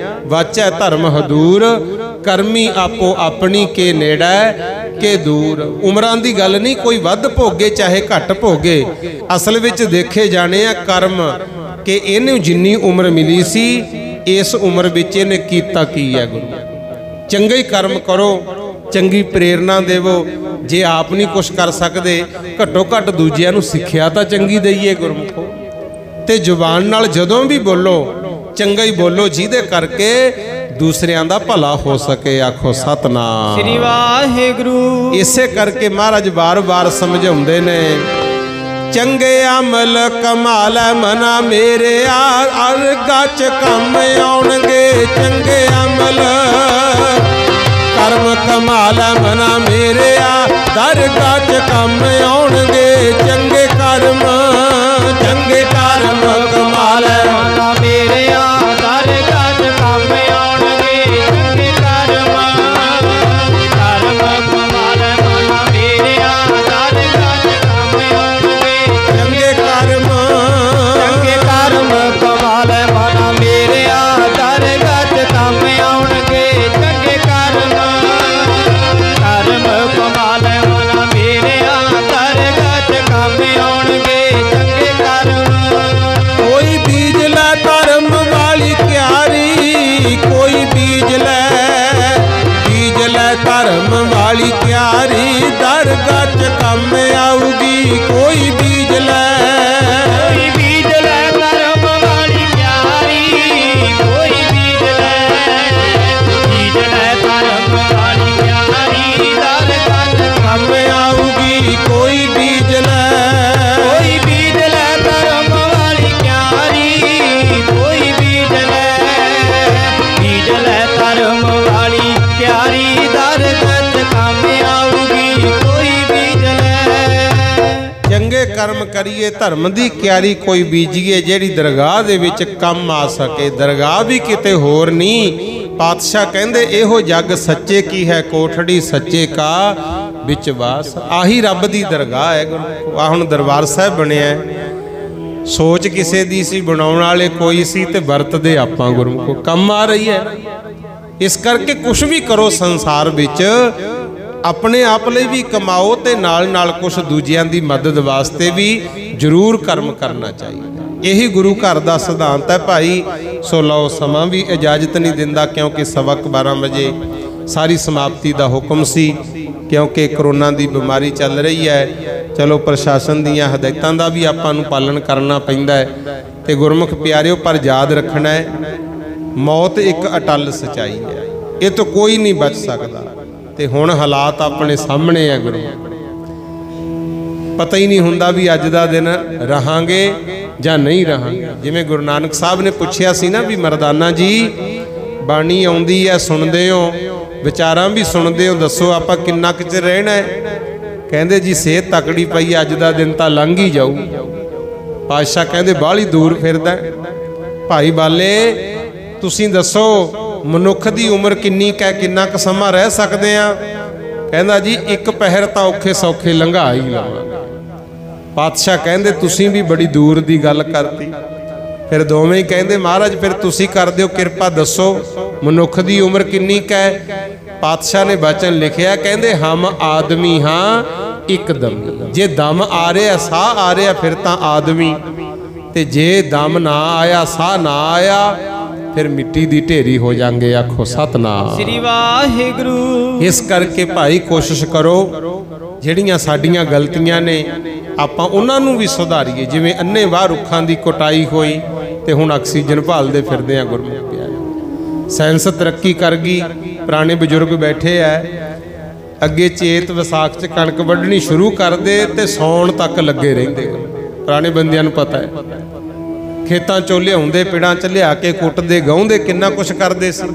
Speaker 1: ਵਾਚੈ ਧਰਮ ਹਦੂਰ, ਕਰਮੀ ਆਪੋ ਆਪਣੀ ਕੇ ਨੇੜੇ ਕੇ ਦੂਰ। ਉਮਰਾਂ ਦੀ ਗੱਲ ਨਹੀਂ, ਕੋਈ ਵੱਧ ਭੋਗੇ ਚਾਹੇ ਘੱਟ ਭੋਗੇ, ਅਸਲ ਵਿੱਚ ਦੇਖੇ ਜਾਣੇ ਆ ਕਰਮ, ਕਿ ਇਹਨੂੰ ਜਿੰਨੀ ਉਮਰ ਮਿਲੀ ਸੀ ਇਸ ਉਮਰ ਵਿੱਚ ਇਹਨੇ ਕੀਤਾ ਕੀ ਹੈ। ਗੁਰੂ ਚੰਗੇ ਕਰਮ ਕਰੋ, ਚੰਗੀ ਪ੍ਰੇਰਨਾ ਦੇਵੋ। ਜੇ ਆਪ ਨਹੀਂ ਕੁਛ ਕਰ ਸਕਦੇ, ਘੱਟੋ ਘੱਟ ਦੂਜਿਆਂ ਨੂੰ ਸਿੱਖਿਆ ਤਾਂ ਚੰਗੀ ਦਈਏ ਗੁਰਮੁਖੋ। ਤੇ ਜ਼ੁਬਾਨ ਨਾਲ ਜਦੋਂ ਵੀ ਬੋਲੋ ਚੰਗਾ ਹੀ ਬੋਲੋ, ਜਿਹਦੇ ਕਰਕੇ ਦੂਸਰਿਆਂ ਦਾ ਭਲਾ ਹੋ ਸਕੇ। ਆਖੋ ਸਤਨਾਮ
Speaker 2: ਸ੍ਰੀ ਵਾਹਿਗੁਰੂ।
Speaker 1: ਇਸੇ ਕਰਕੇ ਮਹਾਰਾਜ ਵਾਰ-ਵਾਰ ਸਮਝਾਉਂਦੇ ਨੇ, ਚੰਗੇ ਅਮਲ ਕਮਾਲ ਮਨਾ ਮੇਰੇ ਅਰਗਾ 'ਚ ਕੰਮ ਆਉਣਗੇ। ਚੰਗੇ ਅਮਲ ਕਰਮ ਕਮਾਲ ਮਨਾ ਮੇਰੇ ਦਰਗਾਹ 'ਚ ਕੰਮ ਆਉਣਗੇ। ਚੰਗੇ ਕਰਮ दरगाह च काम आऊगी कोई बीज ले।
Speaker 2: कोई बीज ले करम वाली प्यारी, कोई बीज ले करम वाली प्यारी, दरगाह च
Speaker 1: काम आऊगी कोई बीज ले।
Speaker 2: कोई बीज ले करम वाली प्यारी, कोई बीज ले करम वाली प्यारी, दरगाह च काम आऊगी कोई बीज ले।
Speaker 1: चंगे कर्म करिए धर्म दी क्यारी कोई बीजिए ਜਿਹੜੀ ਦਰਗਾਹ ਦੇ ਵਿੱਚ ਕੰਮ ਆ ਸਕੇ। ਦਰਗਾਹ ਵੀ ਕਿਤੇ ਹੋਰ ਨਹੀਂ। ਪਾਤਸ਼ਾਹ ਕਹਿੰਦੇ ਇਹੋ ਜੱਗ ਸੱਚੇ ਕੀ ਹੈ ਕੋਠੜੀ ਸੱਚੇ ਕਾ ਵਿੱਚ ਵਾਸ। ਆਹੀ ਰੱਬ ਦੀ ਦਰਗਾਹ ਹੈ ਗੁਰੂ। ਆ ਹੁਣ ਦਰਬਾਰ ਸਾਹਿਬ ਬਣਿਆ, ਸੋਚ ਕਿਸੇ ਦੀ ਸੀ, ਬਣਾਉਣ ਵਾਲੇ ਕੋਈ ਸੀ ਤੇ ਵਰਤਦੇ ਆਪਾਂ ਗੁਰਮੁਖੋ। ਕੰਮ ਆ ਰਹੀ ਹੈ। ਇਸ ਕਰਕੇ ਕੁਝ ਵੀ ਕਰੋ ਸੰਸਾਰ ਵਿੱਚ ਆਪਣੇ ਆਪ ਲਈ ਵੀ ਕਮਾਓ ਤੇ ਨਾਲ ਨਾਲ ਕੁਝ ਦੂਜਿਆਂ ਦੀ ਮਦਦ ਵਾਸਤੇ ਵੀ ਜ਼ਰੂਰ ਕਰਮ ਕਰਨਾ ਚਾਹੀਦਾ। ਇਹੀ ਗੁਰੂ ਘਰ ਦਾ ਸਿਧਾਂਤ ਹੈ ਭਾਈ। ਸੋ ਲਓ, ਸਮਾਂ ਵੀ ਇਜਾਜ਼ਤ ਨਹੀਂ ਦਿੰਦਾ ਕਿਉਂਕਿ 12:15 ਵਜੇ ਸਾਰੀ ਸਮਾਪਤੀ ਦਾ ਹੁਕਮ ਸੀ, ਕਿਉਂਕਿ ਕਰੋਨਾ ਦੀ ਬਿਮਾਰੀ ਚੱਲ ਰਹੀ ਹੈ। ਚਲੋ ਪ੍ਰਸ਼ਾਸਨ ਦੀਆਂ ਹਦਾਇਤਾਂ ਦਾ ਵੀ ਆਪਾਂ ਨੂੰ ਪਾਲਣ ਕਰਨਾ ਪੈਂਦਾ ਹੈ ਤੇ ਗੁਰਮੁਖ ਪਿਆਰਿਓ, ਪਰ ਯਾਦ ਰੱਖਣਾ ਹੈ ਮੌਤ ਇੱਕ ਅਟੱਲ ਸਚਾਈ ਹੈ, ਇਹ ਤੋਂ ਕੋਈ ਨਹੀਂ ਬਚ ਸਕਦਾ। ਤੇ ਹੁਣ ਹਾਲਾਤ ਆਪਣੇ ਸਾਹਮਣੇ ਹੈ ਗੁਰੂ, ਪਤਾ ਹੀ ਨਹੀਂ ਹੁੰਦਾ ਵੀ ਅੱਜ ਦਾ ਦਿਨ ਰਹਾਂਗੇ ਜਾਂ ਨਹੀਂ ਰਹਾਂਗੇ। ਜਿਵੇਂ ਗੁਰੂ ਨਾਨਕ ਸਾਹਿਬ ਨੇ ਪੁੱਛਿਆ ਸੀ ਨਾ ਵੀ ਮਰਦਾਨਾ ਜੀ ਬਾਣੀ ਆਉਂਦੀ ਹੈ, ਸੁਣਦੇ ਹੋ, ਵਿਚਾਰਾਂ ਵੀ ਸੁਣਦੇ ਹੋ, ਦੱਸੋ ਆਪਾਂ ਕਿੰਨਾ ਕੁ ਚਿਰ ਰਹਿਣਾ ਹੈ। ਕਹਿੰਦੇ ਜੀ ਸਿਹਤ ਤਕੜੀ ਪਈ, ਅੱਜ ਦਾ ਦਿਨ ਤਾਂ ਲੰਘ ਹੀ ਜਾਊ। ਪਾਤਸ਼ਾਹ ਕਹਿੰਦੇ ਬਾਹਲੀ ਦੂਰ ਫਿਰਦਾ। ਭਾਈ ਬਾਲੇ ਤੁਸੀਂ ਦੱਸੋ ਮਨੁੱਖ ਦੀ ਉਮਰ ਕਿੰਨੀ ਕੁ ਹੈ, ਕਿੰਨਾ ਕੁ ਸਮਾਂ ਰਹਿ ਸਕਦੇ ਆ? ਕਹਿੰਦਾ ਜੀ ਇੱਕ ਪਹਿਰ ਤਾਂ ਔਖੇ ਸੌਖੇ ਲੰਘਾ ਹੀ ਲਵਾਂਗੇ। ਪਾਤਸ਼ਾਹ ਕਹਿੰਦੇ ਤੁਸੀਂ ਵੀ ਬੜੀ ਦੂਰ ਦੀ ਗੱਲ ਕਰਤੀ। ਫਿਰ ਦੋਵੇਂ ਹੀ ਕਹਿੰਦੇ ਮਹਾਰਾਜ ਫਿਰ ਤੁਸੀਂ ਕਰ ਦਿਓ ਕਿਰਪਾ, ਦੱਸੋ ਮਨੁੱਖ ਦੀ ਉਮਰ ਕਿੰਨੀ ਕੁ ਹੈ? ਪਾਤਸ਼ਾਹ ਨੇ ਬਚਨ ਲਿਖਿਆ, ਕਹਿੰਦੇ ਹਮ ਆਦਮੀ ਹਾਂ ਇੱਕਦਮ। ਜੇ ਦਮ ਆ ਰਿਹਾ, ਸਾਹ ਆ ਰਿਹਾ, ਫਿਰ ਤਾਂ ਆਦਮੀ, ਤੇ ਜੇ ਦਮ ਨਾ ਆਇਆ, ਸਾਹ ਨਾ ਆਇਆ, ਫਿਰ ਮਿੱਟੀ ਦੀ ਢੇਰੀ ਹੋ ਜਾਣਗੇ। ਆਖੋ ਸਤਨਾਮ
Speaker 2: ਸ੍ਰੀ ਵਾਹਿਗੁਰੂ।
Speaker 1: ਇਸ ਕਰਕੇ ਭਾਈ ਕੋਸ਼ਿਸ਼ ਕਰੋ ਜਿਹੜੀਆਂ ਸਾਡੀਆਂ ਗਲਤੀਆਂ ਨੇ ਆਪਾਂ ਉਹਨਾਂ ਨੂੰ ਵੀ ਸੁਧਾਰੀਏ। ਜਿਵੇਂ ਅੰਨ੍ਹੇਵਾਹ ਰੁੱਖਾਂ ਦੀ ਕਟਾਈ ਹੋਈ ਤੇ ਹੁਣ ਆਕਸੀਜਨ ਭਾਲਦੇ ਫਿਰਦੇ ਆ ਗੁਰਮੁਖ ਪਿਆਰੇ। ਸਾਇੰਸ ਤਰੱਕੀ ਕਰ ਗਈ, ਪੁਰਾਣੇ ਬਜ਼ੁਰਗ ਬੈਠੇ ਆ, ਅੱਗੇ ਚੇਤ ਵਿਸਾਖ 'ਚ ਕਣਕ ਵੱਢਣੀ ਸ਼ੁਰੂ ਕਰਦੇ ਤੇ ਸੌਣ ਤੱਕ ਲੱਗੇ ਰਹਿੰਦੇ। ਪੁਰਾਣੇ ਬੰਦਿਆਂ ਨੂੰ ਪਤਾ ਹੈ, ਖੇਤਾਂ 'ਚੋਂ ਲਿਆਉਂਦੇ, ਪਿੜਾਂ 'ਚ ਲਿਆ ਕੇ ਕੁੱਟਦੇ, ਗਾਉਂਦੇ, ਕਿੰਨਾ ਕੁਛ ਕਰਦੇ ਸੀ।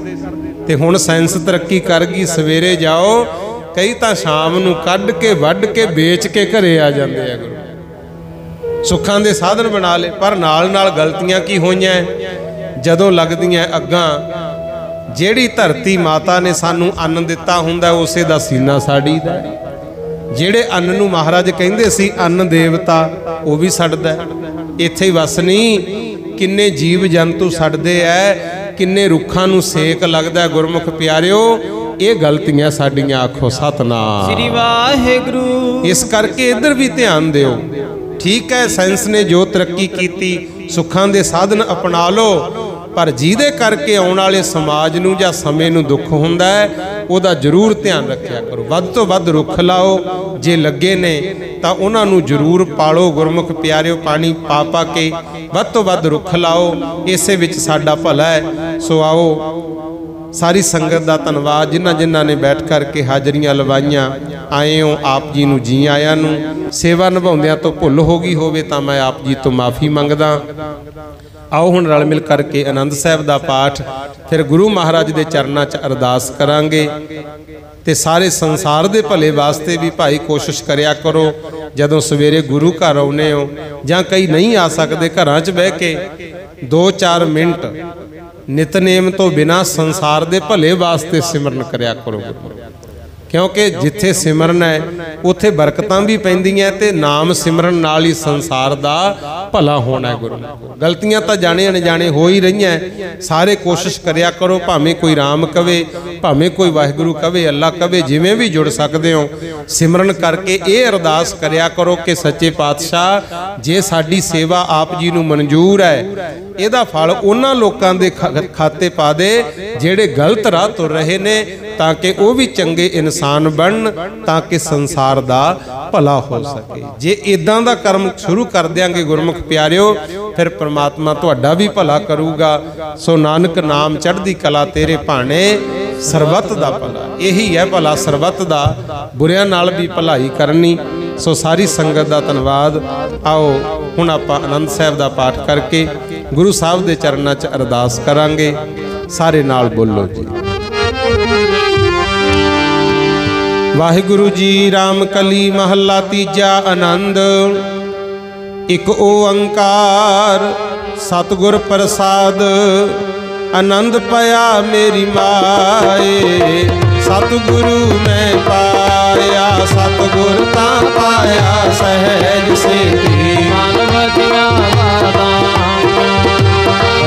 Speaker 1: ਤੇ ਹੁਣ ਸਾਇੰਸ ਤਰੱਕੀ ਕਰ ਗਈ, ਸਵੇਰੇ ਜਾਓ, ਕਈ ਤਾਂ ਸ਼ਾਮ ਨੂੰ ਕੱਢ ਕੇ ਵੱਢ ਕੇ ਵੇਚ ਕੇ ਘਰੇ ਆ ਜਾਂਦੇ ਆ ਗੁਰੂ। ਸੁੱਖਾਂ ਦੇ ਸਾਧਨ ਬਣਾ ਲਏ। ਪਰ ਨਾਲ ਨਾਲ ਗਲਤੀਆਂ ਕੀ ਹੋਈਆਂ? ਜਦੋਂ ਲੱਗਦੀਆਂ ਅੱਗਾਂ, ਜਿਹੜੀ ਧਰਤੀ ਮਾਤਾ ਨੇ ਸਾਨੂੰ ਅੰਨ ਦਿੱਤਾ ਹੁੰਦਾ ਉਸੇ ਦਾ ਸੀਨਾ ਸਾੜੀਦਾ। ਜਿਹੜੇ ਅੰਨ ਨੂੰ ਮਹਾਰਾਜ ਕਹਿੰਦੇ ਸੀ ਅੰਨ ਦੇਵਤਾ, ਉਹ ਵੀ ਸੜਦਾ। ਇੱਥੇ ਹੀ ਵਸ ਨਹੀਂ, ਕਿੰਨੇ ਜੀਵ ਜੰਤੂ ਸੜਦੇ ਐ, ਕਿੰਨੇ ਰੁੱਖਾਂ ਨੂੰ ਸੇਕ ਲੱਗਦਾ। ਗੁਰਮੁਖ ਪਿਆਰਿਓ, ਇਹ ਗਲਤੀਆਂ ਸਾਡੀਆਂ। ਆਖੋ ਸਤਨਾਮ
Speaker 2: ਸ੍ਰੀ ਵਾਹਿਗੁਰੂ।
Speaker 1: ਇਸ ਕਰਕੇ ਇੱਧਰ ਵੀ ਧਿਆਨ ਦਿਓ। ਠੀਕ ਹੈ, ਸਾਇੰਸ ਨੇ ਜੋ ਤਰੱਕੀ ਕੀਤੀ, ਸੁੱਖਾਂ ਦੇ ਸਾਧਨ ਅਪਣਾ ਲਓ, ਪਰ ਜਿਹਦੇ ਕਰਕੇ ਆਉਣ ਵਾਲੇ ਸਮਾਜ ਨੂੰ ਜਾਂ ਸਮੇਂ ਨੂੰ ਦੁੱਖ ਹੁੰਦਾ ਹੈ, ਉਹਦਾ ਜ਼ਰੂਰ ਧਿਆਨ ਰੱਖਿਆ ਕਰੋ। ਵੱਧ ਤੋਂ ਵੱਧ ਰੁੱਖ ਲਾਓ, ਜੇ ਲੱਗੇ ਨੇ ਤਾਂ ਉਹਨਾਂ ਨੂੰ ਜ਼ਰੂਰ ਪਾਲੋ। ਗੁਰਮੁਖ ਪਿਆਰਿਓ, ਪਾਣੀ ਪਾ ਪਾ ਕੇ ਵੱਧ ਤੋਂ ਵੱਧ ਰੁੱਖ ਲਾਓ, ਇਸੇ ਵਿੱਚ ਸਾਡਾ ਭਲਾ ਹੈ। ਸੋ ਆਓ, ਸਾਰੀ ਸੰਗਤ ਦਾ ਧੰਨਵਾਦ ਜਿਨ੍ਹਾਂ ਜਿਨ੍ਹਾਂ ਨੇ ਬੈਠ ਕਰਕੇ ਹਾਜ਼ਰੀਆਂ ਲਵਾਈਆਂ। ਆਏ ਹੋ, ਆਪ ਜੀ ਨੂੰ ਜੀ ਆਇਆਂ ਨੂੰ। ਸੇਵਾ ਨਿਭਾਉਂਦਿਆਂ ਤੋਂ ਭੁੱਲ ਹੋ ਗਈ ਹੋਵੇ ਤਾਂ ਮੈਂ ਆਪ ਜੀ ਤੋਂ ਮਾਫੀ ਮੰਗਦਾ। ਆਓ ਹੁਣ ਰਲ ਮਿਲ ਕਰਕੇ ਆਨੰਦ ਸਾਹਿਬ ਦਾ ਪਾਠ, ਫਿਰ ਗੁਰੂ ਮਹਾਰਾਜ ਦੇ ਚਰਨਾਂ 'ਚ ਅਰਦਾਸ ਕਰਾਂਗੇ। ਤੇ ਸਾਰੇ ਸੰਸਾਰ ਦੇ ਭਲੇ ਵਾਸਤੇ ਵੀ ਭਾਈ ਕੋਸ਼ਿਸ਼ ਕਰਿਆ ਕਰੋ, ਜਦੋਂ ਸਵੇਰੇ ਗੁਰੂ ਘਰ ਆਉਨੇ ਹੋ ਜਾਂ ਕਈ ਨਹੀਂ ਆ ਸਕਦੇ, ਘਰਾਂ 'ਚ ਬਹਿ ਕੇ 2-4 ਮਿੰਟ ਨਿਤਨੇਮ ਤੋਂ ਬਿਨਾਂ ਸੰਸਾਰ ਦੇ ਭਲੇ ਵਾਸਤੇ ਸਿਮਰਨ ਕਰਿਆ ਕਰੋ। ਕਿਉਂਕਿ ਜਿੱਥੇ ਸਿਮਰਨ ਹੈ ਉੱਥੇ ਬਰਕਤਾਂ ਵੀ ਪੈਂਦੀਆਂ ਤੇ ਨਾਮ ਸਿਮਰਨ ਨਾਲ ਹੀ ਸੰਸਾਰ ਦਾ ਭਲਾ ਹੋਣਾ। ਗੁਰੂ ਗਲਤੀਆਂ ਤਾਂ ਜਾਣੇ ਅਣਜਾਣੇ ਹੋ ਹੀ ਰਹੀਆਂ, ਸਾਰੇ ਕੋਸ਼ਿਸ਼ ਕਰਿਆ ਕਰੋ, ਭਾਵੇਂ ਕੋਈ ਰਾਮ ਕਵੇ, ਭਾਵੇਂ ਕੋਈ ਵਾਹਿਗੁਰੂ ਕਵੇ, ਅੱਲਾ ਕਵੇ, ਜਿਵੇਂ ਵੀ ਜੁੜ ਸਕਦੇ ਹੋ ਸਿਮਰਨ ਕਰਕੇ ਇਹ ਅਰਦਾਸ ਕਰਿਆ ਕਰੋ ਕਿ ਸੱਚੇ ਪਾਤਸ਼ਾਹ, ਜੇ ਸਾਡੀ ਸੇਵਾ ਆਪ ਜੀ ਨੂੰ ਮਨਜ਼ੂਰ ਹੈ, ਇਹਦਾ ਫਲ ਉਹਨਾਂ ਲੋਕਾਂ ਦੇ ਖਾਤੇ ਪਾ ਦੇ ਜਿਹੜੇ ਗਲਤ ਰਾਹ ਤੁਰ ਰਹੇ ਨੇ, ਤਾਂ ਕਿ ਉਹ ਵੀ ਚੰਗੇ ਇਨਸਾਨ ਬਣਨ, ਤਾਂ ਕਿ ਸੰਸਾਰ ਦਾ ਭਲਾ ਹੋ ਸਕੇ। ਜੇ ਇਦਾਂ ਦਾ ਕਰਮ ਸ਼ੁਰੂ ਕਰ ਦਿਆਂਗੇ ਗੁਰਮੁਖ ਪਿਆਰਿਓ, ਫਿਰ ਪ੍ਰਮਾਤਮਾ ਤੁਹਾਡਾ ਵੀ ਭਲਾ ਕਰੂਗਾ। ਸੋ ਨਾਨਕ ਨਾਮ ਚੜ੍ਹਦੀ ਕਲਾ ਤੇਰੇ ਭਾਣੇ, ਸਰਬੱਤ ਦਾ ਭਲਾ। ਇਹੀ ਹੈ ਭਲਾ ਸਰਬੱਤ ਦਾ, ਬੁਰਿਆਂ ਨਾਲ ਵੀ ਭਲਾਈ ਕਰਨੀ। ਸੋ ਸਾਰੀ ਸੰਗਤ ਦਾ ਧੰਨਵਾਦ। ਆਓ ਹੁਣ ਆਪਾਂ ਆਨੰਦ ਸਾਹਿਬ ਦਾ ਪਾਠ ਕਰਕੇ ਗੁਰੂ ਸਾਹਿਬ ਦੇ ਚਰਨਾਂ 'ਚ ਅਰਦਾਸ ਕਰਾਂਗੇ। ਸਾਰੇ ਨਾਲ ਬੋਲੋ ਜੀ। ਵਾਹਿਗੁਰੂ ਜੀ। ਰਾਮ ਕਲੀ ਮਹੱਲਾ ਤੀਜਾ। ਆਨੰਦ। ਇਕ ਓੰਕਾਰ ਸਤਿਗੁਰ ਪ੍ਰਸਾਦ, ਆਨੰਦ ਪਿਆ ਮੇਰੀ ਮਾਏ, ਸਤਿਗੁਰੂ ਮੈਂ ਪਾਇਆ, ਸਤਿਗੁਰ ਤਾਂ ਪਾਇਆ ਸਹਿਜ ਸੇਤੀ,
Speaker 2: ਮਾਨਵਤਿਆ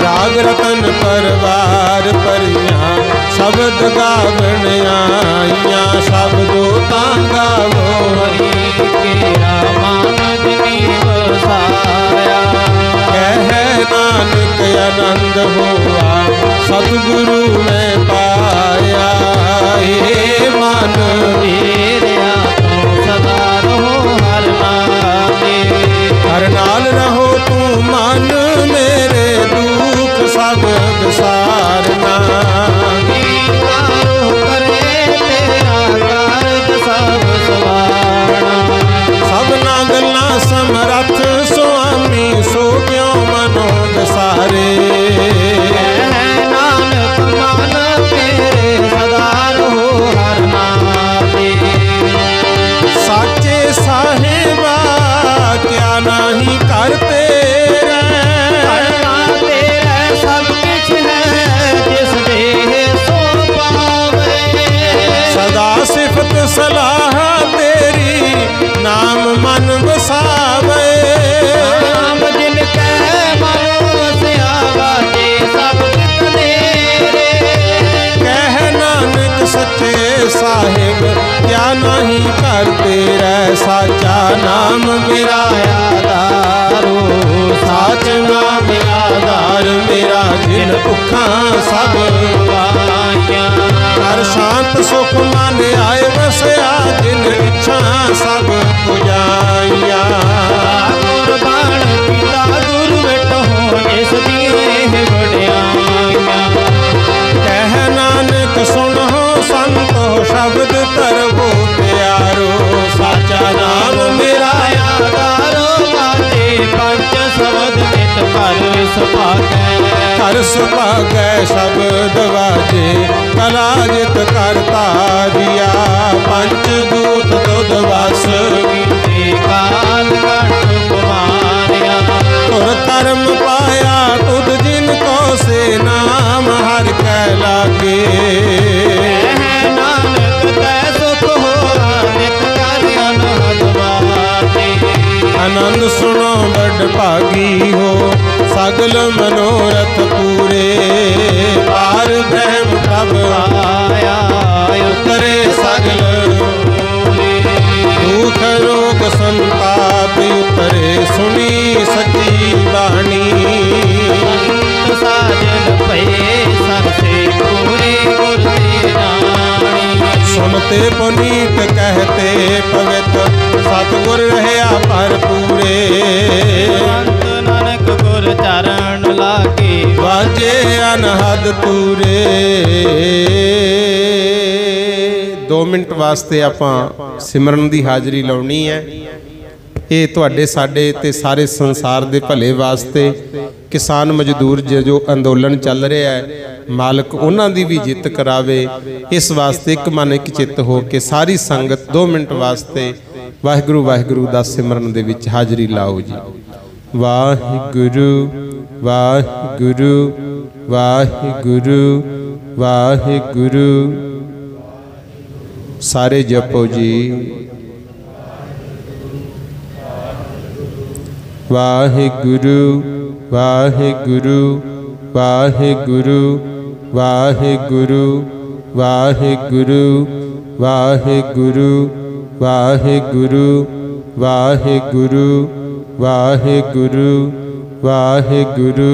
Speaker 1: ਰਾਗ ਰਤਨ ਪਰਵਾਰ ਭਰੀਆਂ, ਸ਼ਬਦ ਗਾਵਣ ਆਈਆਂ, ਸ਼ਬਦੋ ਤਾਂ ਗਾਵੋ
Speaker 2: ਹਰੀ ਕੇਰਾ ਮਾਨ ਜਿਨੀ ਵਸਾਇਆ,
Speaker 1: ਕਹਿ ਨਾਨਕ ਆਨੰਦ ਹੋਆ, ਸਤਿਗੁਰੂ ਮੈਂ ਪਾਇਆ, ਏ ਮਨ
Speaker 2: ਮੇਰਿਆ ਤੂੰ ਸਦਾ ਰਹੋ ਹਰ ਨਾਮੇ,
Speaker 1: ਹਰ ਨਾਲ ਰਹੋ ਤੂੰ ਮਨ ਮੇਰੇ, ਦੁੱਖ ਸਭ ਵਿਸਾਰਨਾ,
Speaker 2: ਕਾਰੋ ਕਰੇ ਤੇਰਾ ਕਾਰਜ ਸਭ ਸਵਾਰਨਾ,
Speaker 1: ਸਭਨਾ ਗੱਲਾਂ ਸਮਰੱਥ ਸੁਆਮੀ, ਸੋ ਕਿਉ ਮਨੋ ਵਿਸਾਰੇ,
Speaker 2: ਨਾਨਕ ਮਨ ਮੇਰੇ ਸਦਾ ਰਹੋ ਹਰ ਨਾਮੇ,
Speaker 1: ਸਾਚੇ ਸਾਹਿਬਾ ਕਿਆ ਨਹੀਂ ਕਰ ਤੇਰਾ,
Speaker 2: ਤੇਰਾ ਸਭ ਕੁਛ ਹੈ ਜਿਸ ਦੇਹ ਸੋ ਪਾਵੇ,
Speaker 1: ਸਦਾ ਸਿਫਤ ਸਲਾਹ ਤੇਰੀ, ਨਾਮ ਮਨ ਵਸਾਵੇ,
Speaker 2: ਨਾਮ ਜਿਨ ਕੈ ਮਨ ਵਸਿਆ, ਤੇ ਸਭ ਕਿਤ ਤੇਰੇ,
Speaker 1: ਕਹਿ ਨਾਨਕ ਸੱਚੇ ਸਾਹਿਬ ਕਿਆ ਨਹੀਂ ਕਰ ਤੇਰਾ, ਸਾਚਾ ਨਾਮ ਮੇਰਾ ਆਧਾਰੋ, ਸਾਚ ਨਾਮ ਆਧਾਰ ਮੇਰਾ, ਜਿਨ ਭੁੱਖਾਂ ਸਭ
Speaker 2: ਪਾਈਆਂ,
Speaker 1: ਹਰ ਸ਼ਾਂਤ ਸੁਖ ਮਨ ਆਏ ਵਸਿਆ, ਜਿਨ ਇੱਛਾ ਸਭ ਪੁਜਾਈਆਂ,
Speaker 2: ਕੁਰਬਾਨ ਕੀਤਾ ਗੁਰ ਵਿਟੋ ਜਿਸ ਦੀਆਂ ਵਡਿਆਈਆਂ,
Speaker 1: ਕਹਿ ਨਾਨਕ ਸੁਣੋ ਸੰਤੋ ਸ਼ਬਦ ਧਰਵੋ ਪਿਆਰੋ, ਸਾਚਾ ਨਾਮ ਮੇਰਾ
Speaker 2: ਆਧਾਰੋ ਬਾਤੇ ਪੰਜ ਸ਼ਬਦ ਨਿਤ ਕਰ ਸੁਭਾਗੈ,
Speaker 1: ਹਰ ਸੁਭਾਗੈ ਸ਼ਬਦ ਵਾਜੇ, ਕਲਾ ਜਿਤ ਕਰਤਾ ਦਿਆ, ਪੰਚ ਦੂਤ ਦੁਧ ਵਸ,
Speaker 2: ਕੀਤੇ ਕਾਲ ਘਟ ਕੁਮਾਰਿਆ,
Speaker 1: ਤੁਰ ਧਰਮ ਪਾਇਆ ਤੁਧ ਜਿਨ ਕੋ ਸੇ, ਨਾਮ ਹਰਿ ਕੈ ਲਾਗੇ,
Speaker 2: ਨਾਨਕ ਤੈ ਸੁਖ ਹੋਆ ਨਿਤ ਕਰ ਅਨਹਦ ਵਾਤੇ,
Speaker 1: ਆਨੰਦ ਸੁਣੋ ਵੱਡ ਭਾਗੀ ਹੋ, ਸਗਲ ਮਨੋਰਥ ਪੂਰੇ, ਪਾਰ ਬ੍ਰਹਮ ਪ੍ਰਭ
Speaker 2: ਆਇਆ
Speaker 1: ਉਤਰੇ ਸਗਲ, ਦੁਖ ਰੋਗ ਸੰਤਾਪ ਉਤਰੇ, ਸੁਣੀ ਸੱਚੀ ਬਾਣੀ,
Speaker 2: ਸੰਤ ਸਾਜਨ ਭਏ ਸਰਸੇ ਪੂਰੇ ਗੁਰ ਤੇ ਜਾਣੀ,
Speaker 1: ਸੁਨਤੇ ਪੁਨੀਤ ਕਹਤੇ ਪਵਿੱਤ, ਸਤਿਗੁਰ ਰਹਿਆ ਭਰਪੂਰੇ,
Speaker 2: ਸੰਤ ਨਾਨਕ ਗੁਰ ਚਰਨ ਲਾਗੇ,
Speaker 1: ਵਾਜੇ ਅਨਹਦ ਤੂਰੇ। 2 ਮਿੰਟ ਵਾਸਤੇ ਆਪਾਂ ਸਿਮਰਨ ਦੀ ਹਾਜ਼ਰੀ ਲਾਉਣੀ ਹੈ। ਇਹ ਤੁਹਾਡੇ ਸਾਡੇ ਤੇ ਸਾਰੇ ਸੰਸਾਰ ਦੇ ਭਲੇ ਵਾਸਤੇ, ਕਿਸਾਨ ਮਜ਼ਦੂਰ ਜੋ ਅੰਦੋਲਨ ਚੱਲ ਰਿਹਾ ਹੈ, ਮਾਲਕ ਉਹਨਾਂ ਦੀ ਵੀ ਜਿੱਤ ਕਰਾਵੇ। ਇਸ ਵਾਸਤੇ ਇੱਕ ਮਨ ਇੱਕ ਚਿੱਤ ਹੋ ਕੇ ਸਾਰੀ ਸੰਗਤ 2 ਮਿੰਟ ਵਾਸਤੇ ਵਾਹਿਗੁਰੂ ਵਾਹਿਗੁਰੂ ਦਾ ਸਿਮਰਨ ਦੇ ਵਿੱਚ ਹਾਜ਼ਰੀ ਲਾਓ ਜੀ। ਵਾਹਿਗੁਰੂ ਵਾਹਿਗੁਰੂ ਵਾਹਿਗੁਰੂ ਵਾਹਿਗੁਰੂ। ਸਾਰੇ ਜਪੋ ਜੀ। ਵਾਹਿਗੁਰੂ ਵਾਹਿਗੁਰੂ ਵਾਹਿਗੁਰੂ ਵਾਹਿਗੁਰੂ ਵਾਹਿਗੁਰੂ ਵਾਹਿਗੁਰੂ ਵਾਹਿਗੁਰੂ ਵਾਹਿਗੁਰੂ ਵਾਹਿਗੁਰੂ ਵਾਹਿਗੁਰੂ